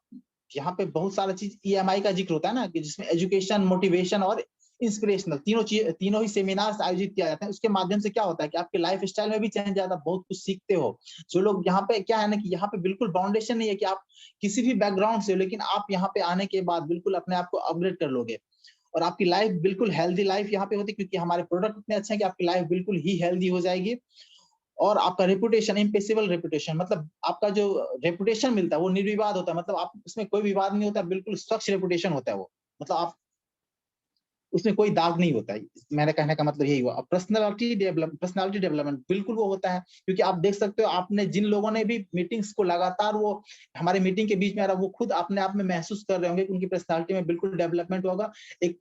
यहाँ पे बहुत सारा चीज ईएमआई का जिक्र होता है ना, कि जिसमें एजुकेशन, मोटिवेशन और इंस्पिरेशनल तीनों ही सेमिनार्स आयोजित किया जाता है। उसके माध्यम से क्या होता है कि आपके लाइफ स्टाइल में भी चेंज आता है, बहुत कुछ सीखते हो। जो लोग यहाँ पे क्या है ना कि यहाँ पे बिल्कुल बाउंडेशन नहीं है कि आप किसी भी बैकग्राउंड से हो, लेकिन आप यहाँ पे आने के बाद बिल्कुल अपने आप को अपग्रेड कर लोगे और आपकी लाइफ बिल्कुल हेल्दी लाइफ यहाँ पे होती है, क्योंकि हमारे प्रोडक्ट इतने अच्छे हैं कि आपकी लाइफ बिल्कुल ही हेल्दी हो जाएगी। और आपका रेपुटेशन, इम्पेसिबल रेपुटेशन, मतलब आपका जो रेपुटेशन मिलता है वो निर्विवाद होता है, मतलब आप उसमें कोई विवाद नहीं होता, बिल्कुल स्वच्छ रेपुटेशन होता है वो, मतलब आप उसमें कोई दाग नहीं होता है। मेरे कहने का मतलब यही हुआ। पर्सनालिटी डेवलपमेंट बिल्कुल वो होता है, क्योंकि आप देख सकते हो आपने जिन लोगों ने भी मीटिंग्स को लगातार वो हमारे मीटिंग के बीच में आ रहा, वो खुद अपने आप में महसूस कर रहे होंगे कि उनकी पर्सनालिटी में बिल्कुल डेवलपमेंट होगा। एक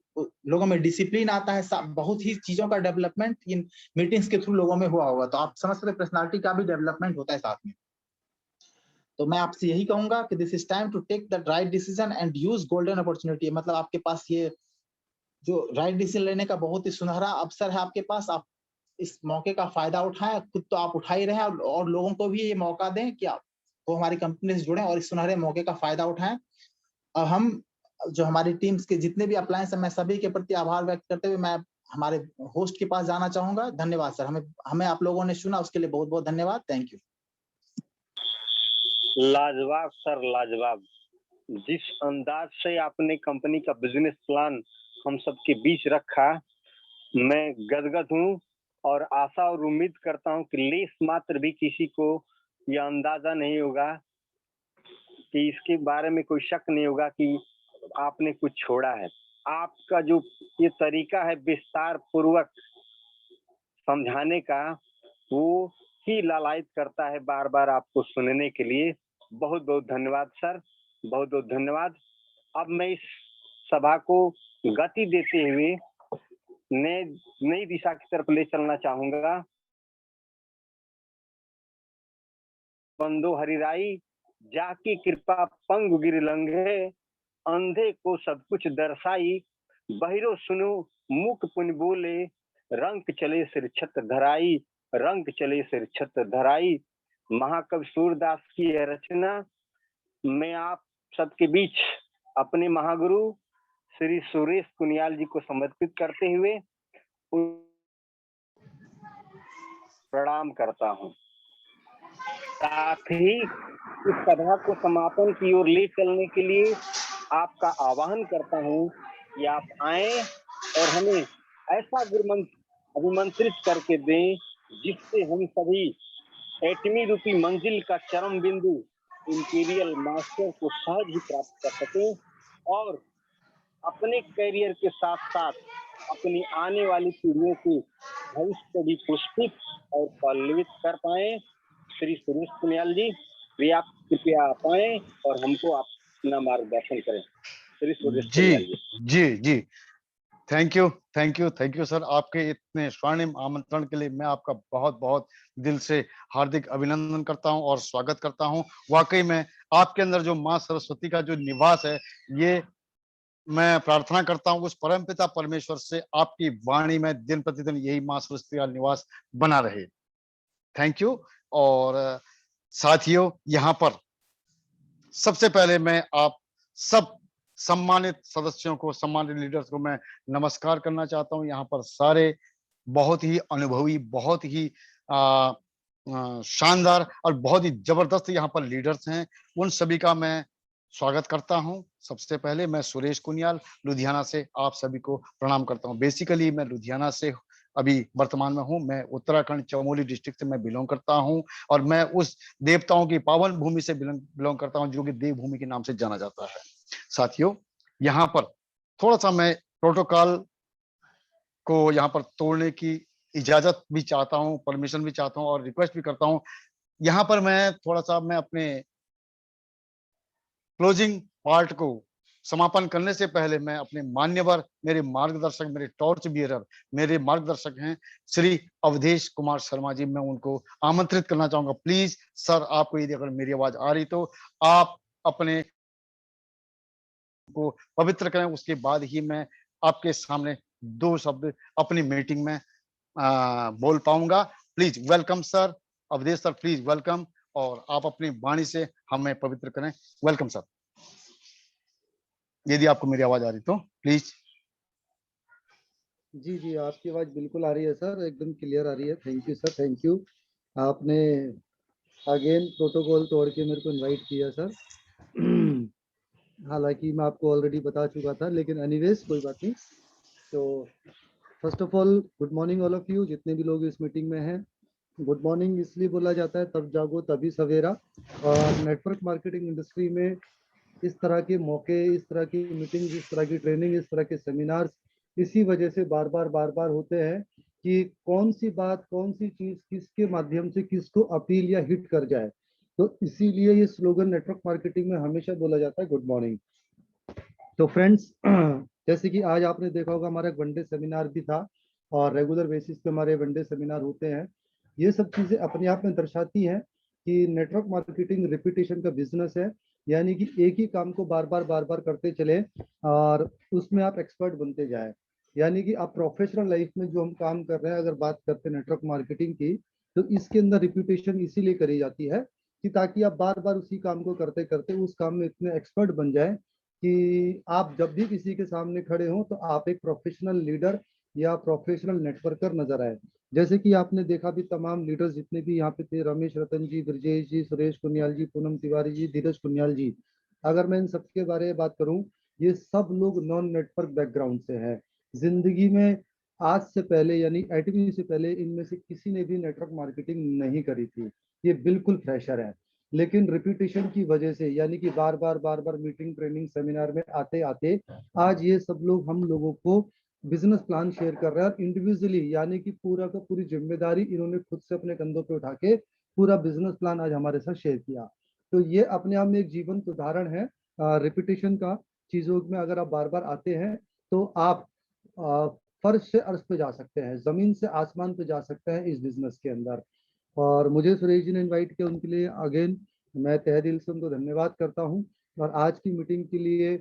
लोगों में डिसिप्लिन आता है, बहुत ही चीजों का डेवलपमेंट इन मीटिंग्स के थ्रू लोगों में हुआ होगा। तो आप समझ सकते हैं पर्सनालिटी का भी डेवलपमेंट होता है साथ में। तो मैं आपसे यही कहूंगा कि this is time to take the right decision and use golden opportunity, मतलब आपके पास ये जो राइट डिसीजन लेने का बहुत ही सुनहरा अवसर है आपके पास। आप इस मौके का फायदा उठाएं, खुद तो आप उठा ही रहे हैं और लोगों को भी ये मौका दें कि आप वो हमारी कंपनी से जुड़ें और इस सुनहरे मौके का फायदा उठाएं। और हम जो हमारी टीम्स के जितने भी अप्लायंस हैं, मैं सभी के प्रति आभार व्यक्त करते हुए मैं हमारे होस्ट के पास जाना चाहूंगा। धन्यवाद सर, हमें आप लोगों ने सुना उसके लिए बहुत बहुत धन्यवाद। Thank you. लाजवाब सर, लाजवाब। जिस अंदाज से आपने कंपनी का बिजनेस प्लान हम सबके बीच रखा, मैं गदगद हूँ और आशा और उम्मीद करता हूँ कि लेस मात्र भी किसी को यह अंदाजा नहीं होगा, कि इसके बारे में कोई शक नहीं होगा कि आपने कुछ छोड़ा है। आपका जो ये तरीका है विस्तार पूर्वक समझाने का, वो ही लालायित करता है बार बार आपको सुनने के लिए। बहुत बहुत धन्यवाद सर, बहुत बहुत धन्यवाद। अब मैं इस सभा को गति देते हुए नई दिशा की तरफ ले चलना चाहूंगा। बंदो हरिराई जाकी कृपा पंग गिर लंघे, अंधे को सब कुछ दर्शाई, बहिरो सुनो मुख पुन बोले, रंग चले सिर छत धराई, रंग चले सिर छत धराई। महाकवि सूरदास की यह रचना मैं आप सबके बीच अपने महागुरु श्री सुरेश कुनियाल जी को समर्पित करते हुए प्रणाम करता हूँ। साथ ही इस सभा को समापन की ओर ले चलने के लिए आपका आह्वान करता हूँ कि आप आए और हमें ऐसा अभिमंत्रित करके दें जिससे हम सभी एटमी रूपी मंजिल का चरम बिंदु इंपीरियल मास्टर को सहज ही प्राप्त कर सकें और अपने करियर के साथ साथ अपनी आने वाली पीढ़ियों के भविष्य को भी पुष्पित और पल्लवित कर पाए। श्री सुरेश पुनियाल जी, कृपया आप आए और हमको अपना मार्गदर्शन करें। श्री सुरेश पुनियाल जी। जी जी, थैंक यू सर। आपके इतने स्वर्णिम आमंत्रण के लिए मैं आपका बहुत बहुत दिल से हार्दिक अभिनंदन करता हूं और स्वागत करता हूं। वाकई में आपके अंदर जो माँ सरस्वती का जो निवास है, ये मैं प्रार्थना करता हूं उस परमपिता परमेश्वर से आपकी वाणी में दिन प्रतिदिन यही माँ सरस्वती का निवास बना रहे। Thank you. और साथियों, यहाँ पर सबसे पहले मैं आप सब सम्मानित सदस्यों को, सम्मानित लीडर्स को मैं नमस्कार करना चाहता हूं। यहाँ पर सारे बहुत ही अनुभवी, बहुत ही शानदार और बहुत ही जबरदस्त यहाँ पर लीडर्स हैं। उन सभी का मैं स्वागत करता हूं। सबसे पहले मैं सुरेश कुनियाल लुधियाना से आप सभी को प्रणाम करता हूं। बेसिकली मैं लुधियाना से अभी वर्तमान में हूं। मैं उत्तराखंड चमोली डिस्ट्रिक्ट से मैं बिलोंग करता हूं और मैं उस देवताओं की पावन भूमि से बिलोंग करता हूं जो कि देवभूमि के नाम से जाना जाता है। साथियों, यहाँ पर थोड़ा सा मैं प्रोटोकॉल को यहाँ पर तोड़ने की इजाजत भी चाहता हूं, परमिशन भी चाहता हूं और रिक्वेस्ट भी करता हूं। यहाँ पर मैं थोड़ा सा मैं अपने क्लोजिंग पार्ट को समापन करने से पहले मैं अपने मान्यवर, मेरे मार्गदर्शक, मेरे टॉर्च बियरर, मेरे मार्गदर्शक हैं श्री अवधेश कुमार शर्मा जी, मैं उनको आमंत्रित करना चाहूंगा। प्लीज सर, आपको यदि अगर मेरी आवाज आ रही तो आप अपने को पवित्र करें। उसके बाद ही मैं आपके सामने दो शब्द अपनी मीटिंग में बोल पाऊंगा। Please welcome sir, Awadhesh sir, please welcome, और आप अपनी वाणी से हमें पवित्र करें। वेलकम सर, यदि आपको मेरी आवाज आ रही तो प्लीज। जी जी, आपकी आवाज बिल्कुल आ रही है सर, एकदम क्लियर आ रही है। Thank you sir, thank you. आपने अगेन प्रोटोकॉल तोड़ के मेरे को इनवाइट किया सर। हालांकि मैं आपको ऑलरेडी बता चुका था, लेकिन एनीवेज कोई बात नहीं। तो first of all good morning all of you, जितने भी लोग इस मीटिंग में हैं। गुड मॉर्निंग इसलिए बोला जाता है, तब जागो तभी सवेरा। और नेटवर्क मार्केटिंग इंडस्ट्री में इस तरह के मौके, इस तरह की मीटिंग, इस तरह की ट्रेनिंग, इस तरह के सेमिनार्स इसी वजह से बार बार होते हैं कि कौन सी बात, कौन सी चीज किसके माध्यम से किसको अपील या हिट कर जाए। तो इसीलिए ये स्लोगन नेटवर्क मार्केटिंग में हमेशा बोला जाता है, गुड मॉर्निंग। तो फ्रेंड्स, जैसे कि आज आपने देखा होगा हमारा एक वनडे सेमिनार भी था और रेगुलर बेसिस पे हमारे वनडे सेमिनार होते हैं। ये सब चीजें अपने आप में दर्शाती हैं कि नेटवर्क मार्केटिंग रेपुटेशन का बिजनेस है, यानी कि एक ही काम को बार बार करते चले और उसमें आप एक्सपर्ट बनते जाए। यानी कि आप प्रोफेशनल लाइफ में जो हम काम कर रहे हैं, अगर बात करते हैं नेटवर्क मार्केटिंग की, तो इसके अंदर रेपुटेशन इसीलिए करी जाती है कि ताकि आप बार बार उसी काम को करते करते उस काम में इतने एक्सपर्ट बन जाए कि आप जब भी किसी के सामने खड़े हों तो आप एक प्रोफेशनल लीडर या प्रोफेशनल नेटवर्कर नजर आए। जैसे कि आपने देखा भी, तमाम लीडर्स जितने भी यहाँ पे थे, रमेश रतन जी, ब्रजेश जी, सुरेश कुनियाल जी, पूनम तिवारी जी, धीरज कुनियाल जी, अगर मैं इन सबके बारे में बात करूं, ये सब लोग नॉन नेटवर्क बैकग्राउंड से हैं। जिंदगी में आज से पहले, यानी एटमी से पहले, इनमें से किसी ने भी नेटवर्क मार्केटिंग नहीं करी थी। ये बिल्कुल फ्रेशर है, लेकिन रिपीटेशन की वजह से, यानी कि बार बार मीटिंग, ट्रेनिंग, सेमिनार में आते आते आज ये सब लोग हम लोगों को बिजनेस प्लान शेयर कर रहे हैं इंडिविजुअली, यानी कि पूरा का पूरी जिम्मेदारी इन्होंने खुद से अपने कंधों पे उठा के पूरा बिजनेस प्लान आज हमारे साथ शेयर किया। तो ये अपने आप में एक जीवंत उदाहरण है रिपीटेशन का। चीजों में अगर आप बार बार आते हैं तो आप फर्श से अर्श पे जा सकते हैं, जमीन से आसमान पे जा सकते हैं इस बिजनेस के अंदर। और मुझे सुरेश जी ने इनवाइट किया, उनके लिए अगेन मैं तहे दिल से उनको धन्यवाद करता हूं। और आज की मीटिंग के लिए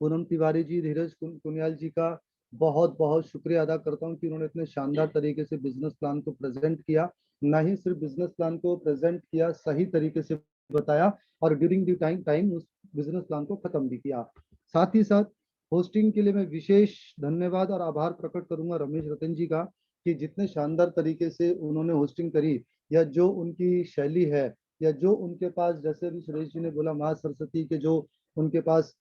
पूनम तिवारी जी, धीरज कुनियाल जी का बहुत बहुत शुक्रिया अदा करता हूं कि उन्होंने इतने शानदार तरीके से बिजनेस प्लान को प्रेजेंट किया। ना ही सिर्फ बिजनेस प्लान को प्रेजेंट किया, सही तरीके से बताया और ड्यूरिंग द टाइम उस बिजनेस प्लान को खत्म भी किया। साथ ही साथ होस्टिंग के लिए मैं विशेष धन्यवाद और आभार प्रकट करूंगा रमेश रतन जी का, कि जितने शानदार तरीके से उन्होंने होस्टिंग करी, या जो उनकी शैली है, या जो उनके पास, जैसे भी सुरेश जी ने बोला, माँ सरस्वती के जो उनके पास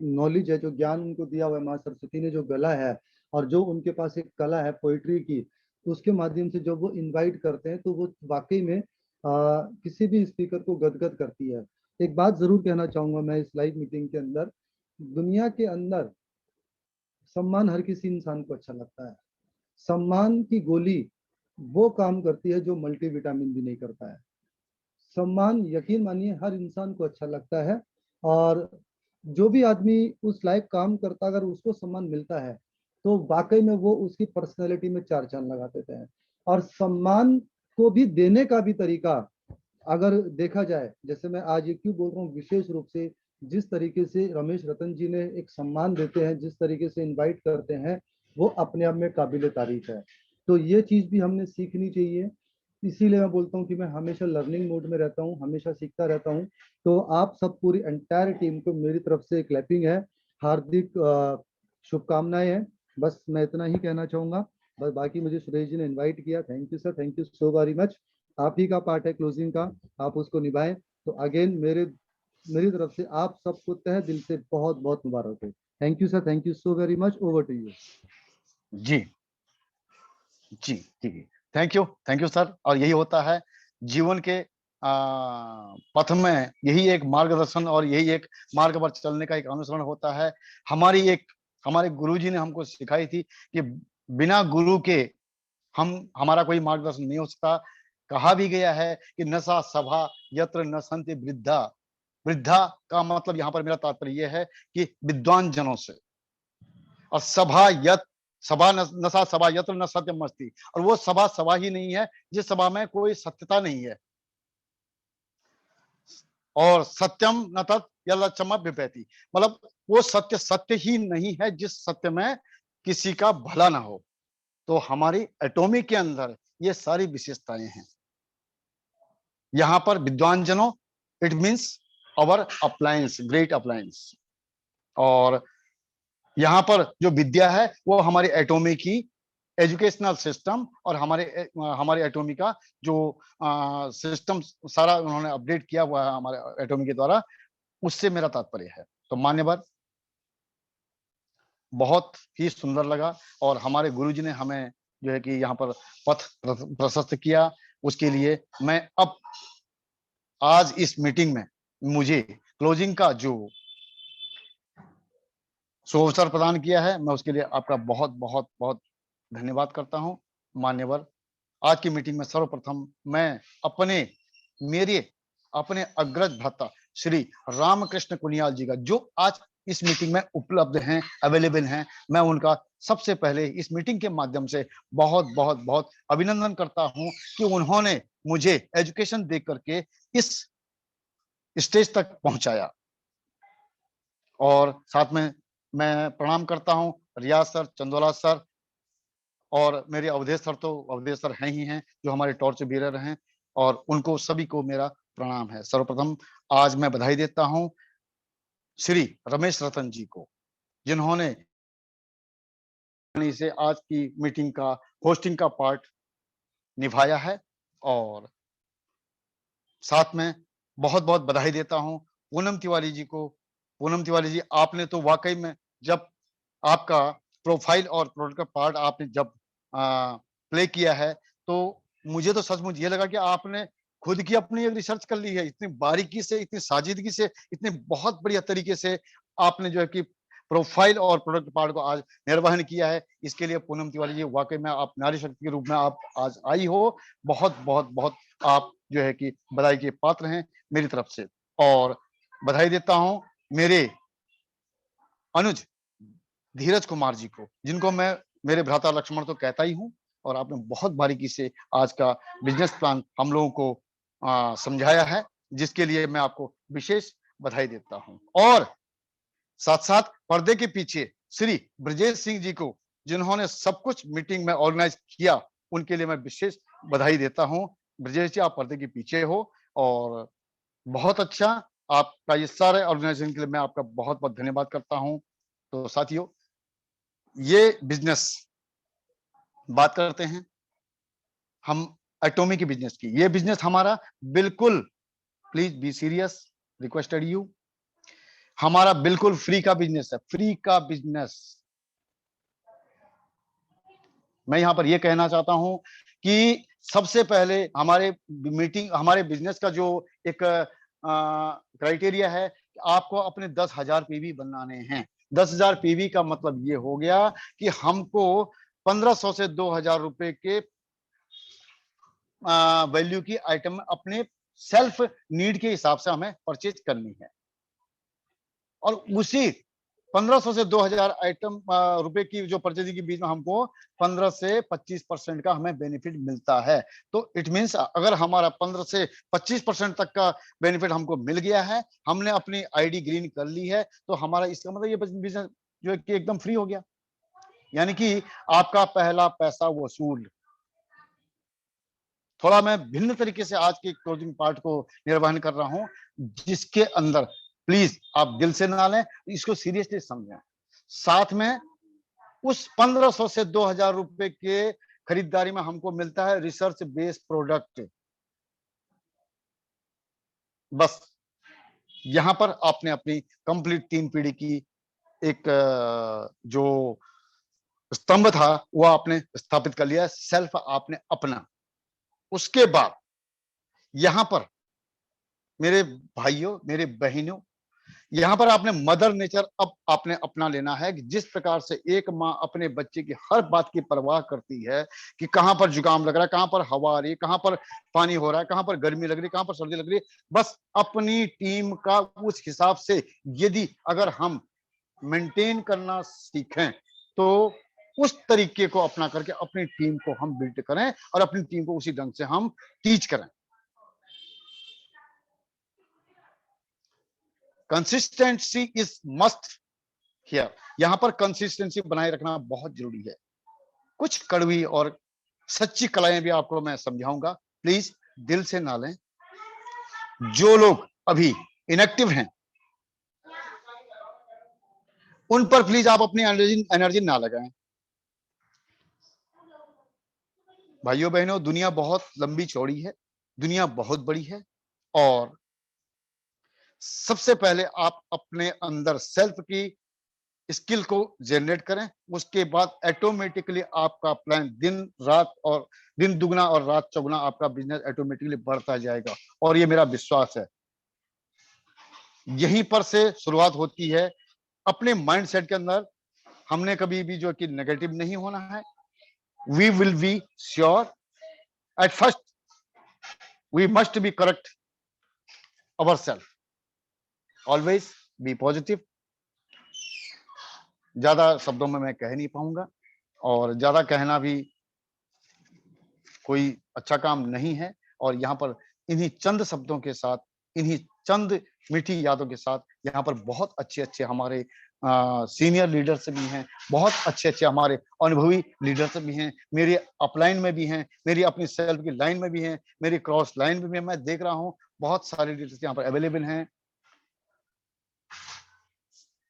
नॉलेज है, जो ज्ञान उनको दिया हुआ है, माँ सरस्वती ने जो गला है और जो उनके पास एक कला है पोइट्री की, तो उसके माध्यम से जब वो इनवाइट करते हैं तो वो वाकई में किसी भी स्पीकर को गदगद करती है। एक बात जरूर कहना चाहूंगा मैं इस लाइव मीटिंग के अंदर, दुनिया के अंदर सम्मान हर किसी इंसान को अच्छा लगता है। सम्मान की गोली वो काम करती है जो मल्टीविटामिन भी नहीं करता है। सम्मान यकीन मानिए हर इंसान को अच्छा लगता है, और जो भी आदमी उस लायक काम करता अगर उसको सम्मान मिलता है तो वाकई में वो उसकी पर्सनैलिटी में चार चांद लगा देते हैं। और सम्मान को भी देने का भी तरीका अगर देखा जाए, जैसे मैं आज ये क्यों बोल रहा हूँ, विशेष रूप से जिस तरीके से रमेश रतन जी ने एक सम्मान देते हैं, जिस तरीके से इनवाइट करते हैं, वो अपने आप में काबिल तारीफ है। तो ये चीज भी हमने सीखनी चाहिए। इसीलिए मैं बोलता हूँ कि मैं हमेशा लर्निंग मोड में रहता हूँ, हमेशा सीखता रहता हूँ। तो आप सब पूरी एंटायर टीम को मेरी तरफ से क्लैपिंग है, हार्दिक शुभकामनाएं हैं। बस मैं इतना ही कहना चाहूंगा। बस बाकी मुझे सुरेश जी ने इनवाइट किया, thank you sir, thank you so very much. आप ही का पार्ट है क्लोजिंग का, आप उसको निभाएं। तो अगेन मेरी तरफ से आप सबको तहे दिल से बहुत बहुत मुबारक हो। Thank you sir, thank you so very much. Over to you. जी जी जी, थैंक यू सर। और यही होता है जीवन के पथ में, यही एक मार्गदर्शन और यही एक मार्ग पर चलने का एक अनुसरण होता है। हमारे गुरुजी ने हमको सिखाई थी कि बिना गुरु के हमारा कोई मार्गदर्शन नहीं हो सकता। कहा भी गया है कि नसा सभा यत्र न संति वृद्धा। वृद्धा का मतलब यहाँ पर मेरा तात्पर्य यह है कि विद्वान जनों से। और नसा सभा यत्र न सत्यम अस्ति, और वो सभा ही नहीं है जिस सभा में कोई सत्यता नहीं है। और सत्यम न तत् यल्लचम विपैति, मतलब वो सत्य ही नहीं है जिस सत्य में किसी का भला ना हो। तो हमारी एटॉमी के अंदर ये सारी विशेषताएं हैं। यहां पर विद्वान जनों, it means our appliance, great appliance. और यहाँ पर जो विद्या है वो हमारी एटॉमी की एजुकेशनल सिस्टम और हमारे एटॉमी का जो सिस्टम सारा उन्होंने अपडेट किया हुआ है हमारे एटॉमी के द्वारा, उससे मेरा तात्पर्य है। तो मान्यवर, बहुत ही सुंदर लगा। और हमारे गुरुजी ने हमें जो है कि यहाँ पर पथ प्रशस्त किया, उसके लिए मैं अब आज इस मीटिंग में मुझे क्लोजिंग का जो अवसर प्रदान किया है, मैं उसके लिए आपका बहुत बहुत बहुत धन्यवाद करता हूं। मान्यवर, आज की मीटिंग में सर्वप्रथम मैं अपने अग्रज भ्राता श्री रामकृष्ण कुनियाल जी का, जो आज इस मीटिंग में उपलब्ध हैं, अवेलेबल हैं, मैं उनका सबसे पहले इस मीटिंग के माध्यम से बहुत बहुत बहुत अभिनंदन करता हूं कि उन्होंने मुझे एजुकेशन दे करके इस स्टेज तक पहुंचाया। और साथ में मैं प्रणाम करता हूं रियाज सर, चंदोला सर, और मेरे अवधेश सर हैं ही हैं, जो हमारे टॉर्च बीरर हैं, और उनको सभी को मेरा प्रणाम है। सर्वप्रथम आज मैं बधाई देता हूं श्री रमेश रतन जी को, जिन्होंने से आज की मीटिंग का होस्टिंग का पार्ट निभाया है। और साथ में बहुत बहुत बधाई देता हूं पूनम तिवारी जी को। पूनम तिवारी जी, आपने तो वाकई में जब आपका प्रोफाइल और प्रोडक्ट का पार्ट आपने जब प्ले किया है, तो मुझे तो सचमुच ये लगा कि आपने खुद की अपनी एक रिसर्च कर ली है, इतनी बारीकी से, इतनी साजिदगी से, इतने बहुत बढ़िया तरीके से आपने जो है कि प्रोफाइल और प्रोडक्ट पार्ट को आज निर्वहन किया है। इसके लिए पूनम तिवारी जी, वाकई में आप नारी शक्ति के रूप में आप आज आई हो। बहुत बहुत बहुत आप जो है कि बधाई के पात्र हैं मेरी तरफ से। और बधाई देता हूं मेरे अनुज धीरज कुमार जी को, जिनको मैं मेरे भ्राता लक्ष्मण तो कहता ही हूं, और आपने बहुत बारीकी से आज का बिजनेस प्लान हम लोगों को समझाया है, जिसके लिए मैं आपको विशेष बधाई देता हूं। और साथ साथ पर्दे के पीछे श्री ब्रजेश सिंह जी को, जिन्होंने सब कुछ मीटिंग में ऑर्गेनाइज किया, उनके लिए मैं विशेष बधाई देता हूं। ब्रजेश जी, आप पर्दे के पीछे हो, और बहुत अच्छा, आपका ये सारे ऑर्गेनाइजेशन के लिए मैं आपका बहुत बहुत धन्यवाद करता हूं। तो साथियों, ये बिजनेस बात करते हैं हम एटॉमी के बिजनेस की। ये बिजनेस हमारा बिल्कुल, please be serious, requested you, हमारा बिल्कुल फ्री का बिजनेस है, फ्री का बिजनेस। मैं यहां पर यह कहना चाहता हूं कि सबसे पहले हमारे बिजनेस का जो एक क्राइटेरिया है, आपको अपने 10,000 पीवी बनाने हैं। 10,000 पीवी का मतलब ये हो गया कि हमको 1,500 से 2,000 रुपए के वैल्यू की आइटम अपने सेल्फ नीड के हिसाब से हमें परचेज करनी है, और उसी 1,500 से 2,000 आइटम रुपए की जो परचेजिंग के बीच में हमको 15 से 25% का हमें बेनिफिट मिलता है। तो इट मींस अगर हमारा 15 से 25% तक का बेनिफिट हमको मिल गया है, हमने अपनी आईडी ग्रीन कर ली है, तो हमारा इसका मतलब ये बिजनेस जो है कि एकदम फ्री हो गया, यानी कि आपका पहला पैसा वसूल। थोड़ा मैं भिन्न तरीके से आज के क्लोजिंग पार्ट को निर्वहन कर रहा हूं, जिसके अंदर प्लीज आप दिल से ना लें, इसको सीरियसली समझें। साथ में उस 1,500 से 2,000 रुपए के खरीदारी में हमको मिलता है रिसर्च बेस्ड प्रोडक्ट। बस यहां पर आपने अपनी कंप्लीट 3 पीढ़ी की एक जो स्तंभ था वो आपने स्थापित कर लिया, सेल्फ आपने अपना। उसके बाद यहां पर मेरे भाइयों, मेरे बहनों, यहां पर आपने मदर नेचर अब आपने अपना लेना है कि जिस प्रकार से एक माँ अपने बच्चे की हर बात की परवाह करती है कि कहां पर जुकाम लग रहा है, कहां पर हवा आ रही है, कहां पर पानी हो रहा है, कहां पर गर्मी लग रही है, कहां पर सर्दी लग रही है, बस अपनी टीम का उस हिसाब से यदि अगर हम मेंटेन करना सीखें तो उस तरीके को अपना करके अपनी टीम को हम बिल्ड करें और अपनी टीम को उसी ढंग से हम टीच करें। Consistency is must here. यहां पर कंसिस्टेंसी बनाए रखना बहुत जरूरी है। कुछ कड़वी और सच्ची कलाएं भी आपको मैं समझाऊंगा, प्लीज दिल से ना लें। जो लोग अभी इनएक्टिव हैं उन पर प्लीज आप अपनी एनर्जी ना लगाएं। भाइयों बहनों, दुनिया बहुत लंबी चौड़ी है, दुनिया बहुत बड़ी है, और सबसे पहले आप अपने अंदर सेल्फ की स्किल को जनरेट करें। उसके बाद ऑटोमेटिकली आपका प्लान दिन रात और दिन दुगना और रात चौगुना आपका बिजनेस ऑटोमेटिकली बढ़ता जाएगा, और ये मेरा विश्वास है। यहीं पर से शुरुआत होती है। अपने माइंडसेट के अंदर हमने कभी भी जो कि नेगेटिव नहीं होना है। We will be sure at first we must be correct ourselves, always be positive. ज्यादा शब्दों में मैं कह नहीं पाऊंगा, और ज्यादा कहना भी कोई अच्छा काम नहीं है। और यहाँ पर इन्हीं चंद शब्दों के साथ, इन्हीं चंद मीठी यादों के साथ, यहाँ पर बहुत अच्छे अच्छे हमारे सीनियर लीडर्स भी हैं, बहुत अच्छे अच्छे हमारे अनुभवी लीडर्स भी हैं, मेरे अपलाइन में भी हैं, मेरी अपनी सेल्फ की लाइन में भी हैं, मेरी क्रॉस लाइन में भी हैं। मैं देख रहा हूँ बहुत सारे लीडर्स यहाँ पर अवेलेबल हैं।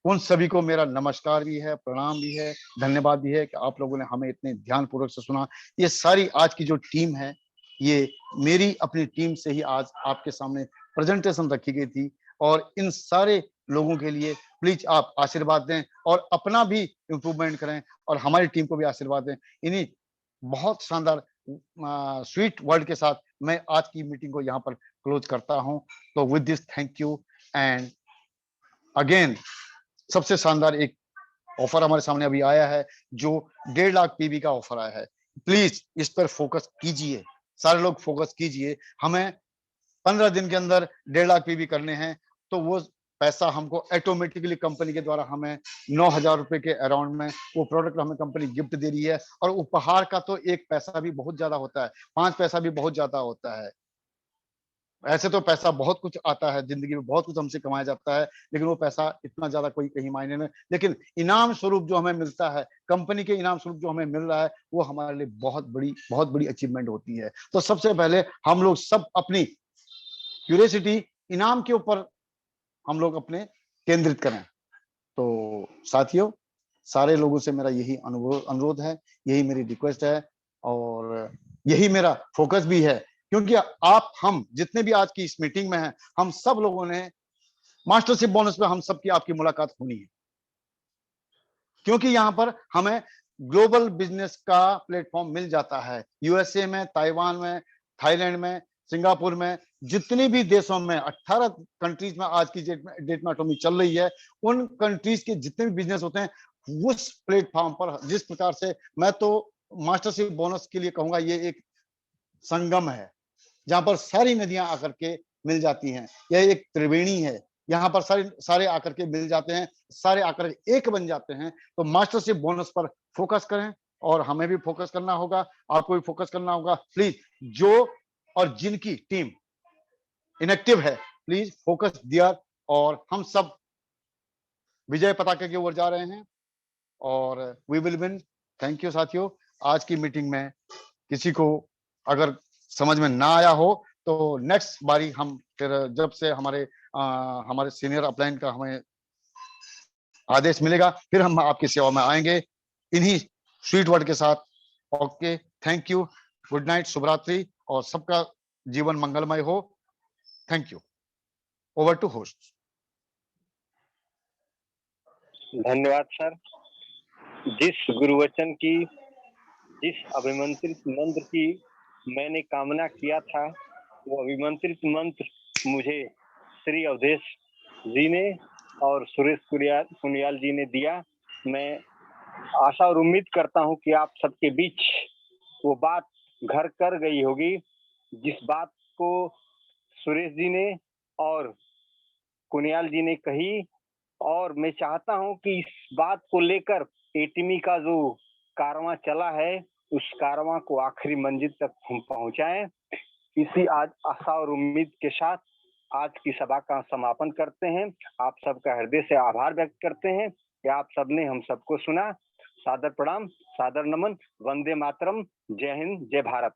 उन सभी को मेरा नमस्कार भी है, प्रणाम भी है, धन्यवाद भी है कि आप लोगों ने हमें इतने ध्यानपूर्वक से सुना। ये सारी आज की जो टीम है, ये मेरी अपनी टीम से ही आज आपके सामने प्रेजेंटेशन रखी गई थी, और इन सारे लोगों के लिए प्लीज आप आशीर्वाद दें और अपना भी इम्प्रूवमेंट करें और हमारी टीम को भी आशीर्वाद दें। इन्हीं बहुत शानदार स्वीट वर्ड के साथ मैं आज की मीटिंग को यहाँ पर क्लोज करता हूँ। तो with this thank you, and again सबसे शानदार एक ऑफर हमारे सामने अभी आया है, जो 1.5 लाख पीवी का ऑफर आया है। प्लीज इस पर फोकस कीजिए, सारे लोग फोकस कीजिए। हमें 15 दिन के अंदर 1.5 लाख पीवी करने हैं, तो वो पैसा हमको ऑटोमेटिकली कंपनी के द्वारा हमें 9,000 रुपए के अराउंड में वो प्रोडक्ट हमें कंपनी गिफ्ट दे रही है। और उपहार का तो 1 पैसा भी बहुत ज्यादा होता है, 5 पैसा भी बहुत ज्यादा होता है। ऐसे तो पैसा बहुत कुछ आता है, जिंदगी में बहुत कुछ हमसे कमाया जाता है, लेकिन वो पैसा इतना ज्यादा कोई कहीं मायने में, लेकिन इनाम स्वरूप जो हमें मिलता है, कंपनी के इनाम स्वरूप जो हमें मिल रहा है, वो हमारे लिए बहुत बड़ी अचीवमेंट होती है। तो सबसे पहले हम लोग सब अपनी क्यूरियोसिटी इनाम के ऊपर हम लोग अपने केंद्रित करें। तो साथियों, सारे लोगों से मेरा यही अनुरोध है, यही मेरी रिक्वेस्ट है, और यही मेरा फोकस भी है, क्योंकि आप हम जितने भी आज की इस मीटिंग में हैं, हम सब लोगों ने मास्टरशिप बोनस पे हम सबकी आपकी मुलाकात होनी है, क्योंकि यहाँ पर हमें ग्लोबल बिजनेस का प्लेटफॉर्म मिल जाता है। यूएसए में, ताइवान में, थाईलैंड में, सिंगापुर में, जितने भी देशों में 18 कंट्रीज में आज की डेट में एटॉमी चल रही है, उन कंट्रीज के जितने भी बिजनेस होते हैं उस प्लेटफॉर्म पर जिस प्रकार से, मैं तो मास्टरशिप बोनस के लिए कहूंगा ये एक संगम है जहां पर सारी नदियां आकर के मिल जाती हैं। यह एक त्रिवेणी है, यहाँ पर सारे आकर के मिल जाते हैं, सारे आकर के एक बन जाते हैं। तो मास्टरशिप बोनस पर फोकस करें और हमें भी फोकस करना होगा, आपको भी फोकस करना होगा। प्लीज जो और जिनकी टीम इनएक्टिव है, प्लीज फोकस दियर, और हम सब विजय पताके की ओर जा रहे हैं और we will win. Thank you साथियों। आज की मीटिंग में किसी को अगर समझ में ना आया हो तो नेक्स्ट बारी हम फिर जब से हमारे सीनियर अपलाइन का हमें आदेश मिलेगा फिर हम आपकी सेवा में आएंगे इन्हीं स्वीट वर्ड के साथ। Okay, thank you, good night, शुभ रात्रि और सबका जीवन मंगलमय हो। Thank you. Over to host. धन्यवाद सर। जिस गुरुवचन की, जिस अभिमंत्रित मंत्र की मैंने कामना किया था, वो अभिमंत्रित मंत्र मुझे श्री अवधेश जी ने और सुरेश कुनियाल जी ने दिया। मैं आशा और उम्मीद करता हूं कि आप सबके बीच वो बात घर कर गई होगी जिस बात को सुरेश जी ने और कुनियाल जी ने कही, और मैं चाहता हूं कि इस बात को लेकर एटीमी का जो कारवां चला है उस कारवां को आखिरी मंजिल तक हम पहुंचाएं। इसी आज आशा और उम्मीद के साथ आज की सभा का समापन करते हैं। आप सबका हृदय से आभार व्यक्त करते हैं कि आप सबने हम सबको सुना। सादर प्रणाम, सादर नमन, वंदे मातरम, जय हिंद, जय भारत।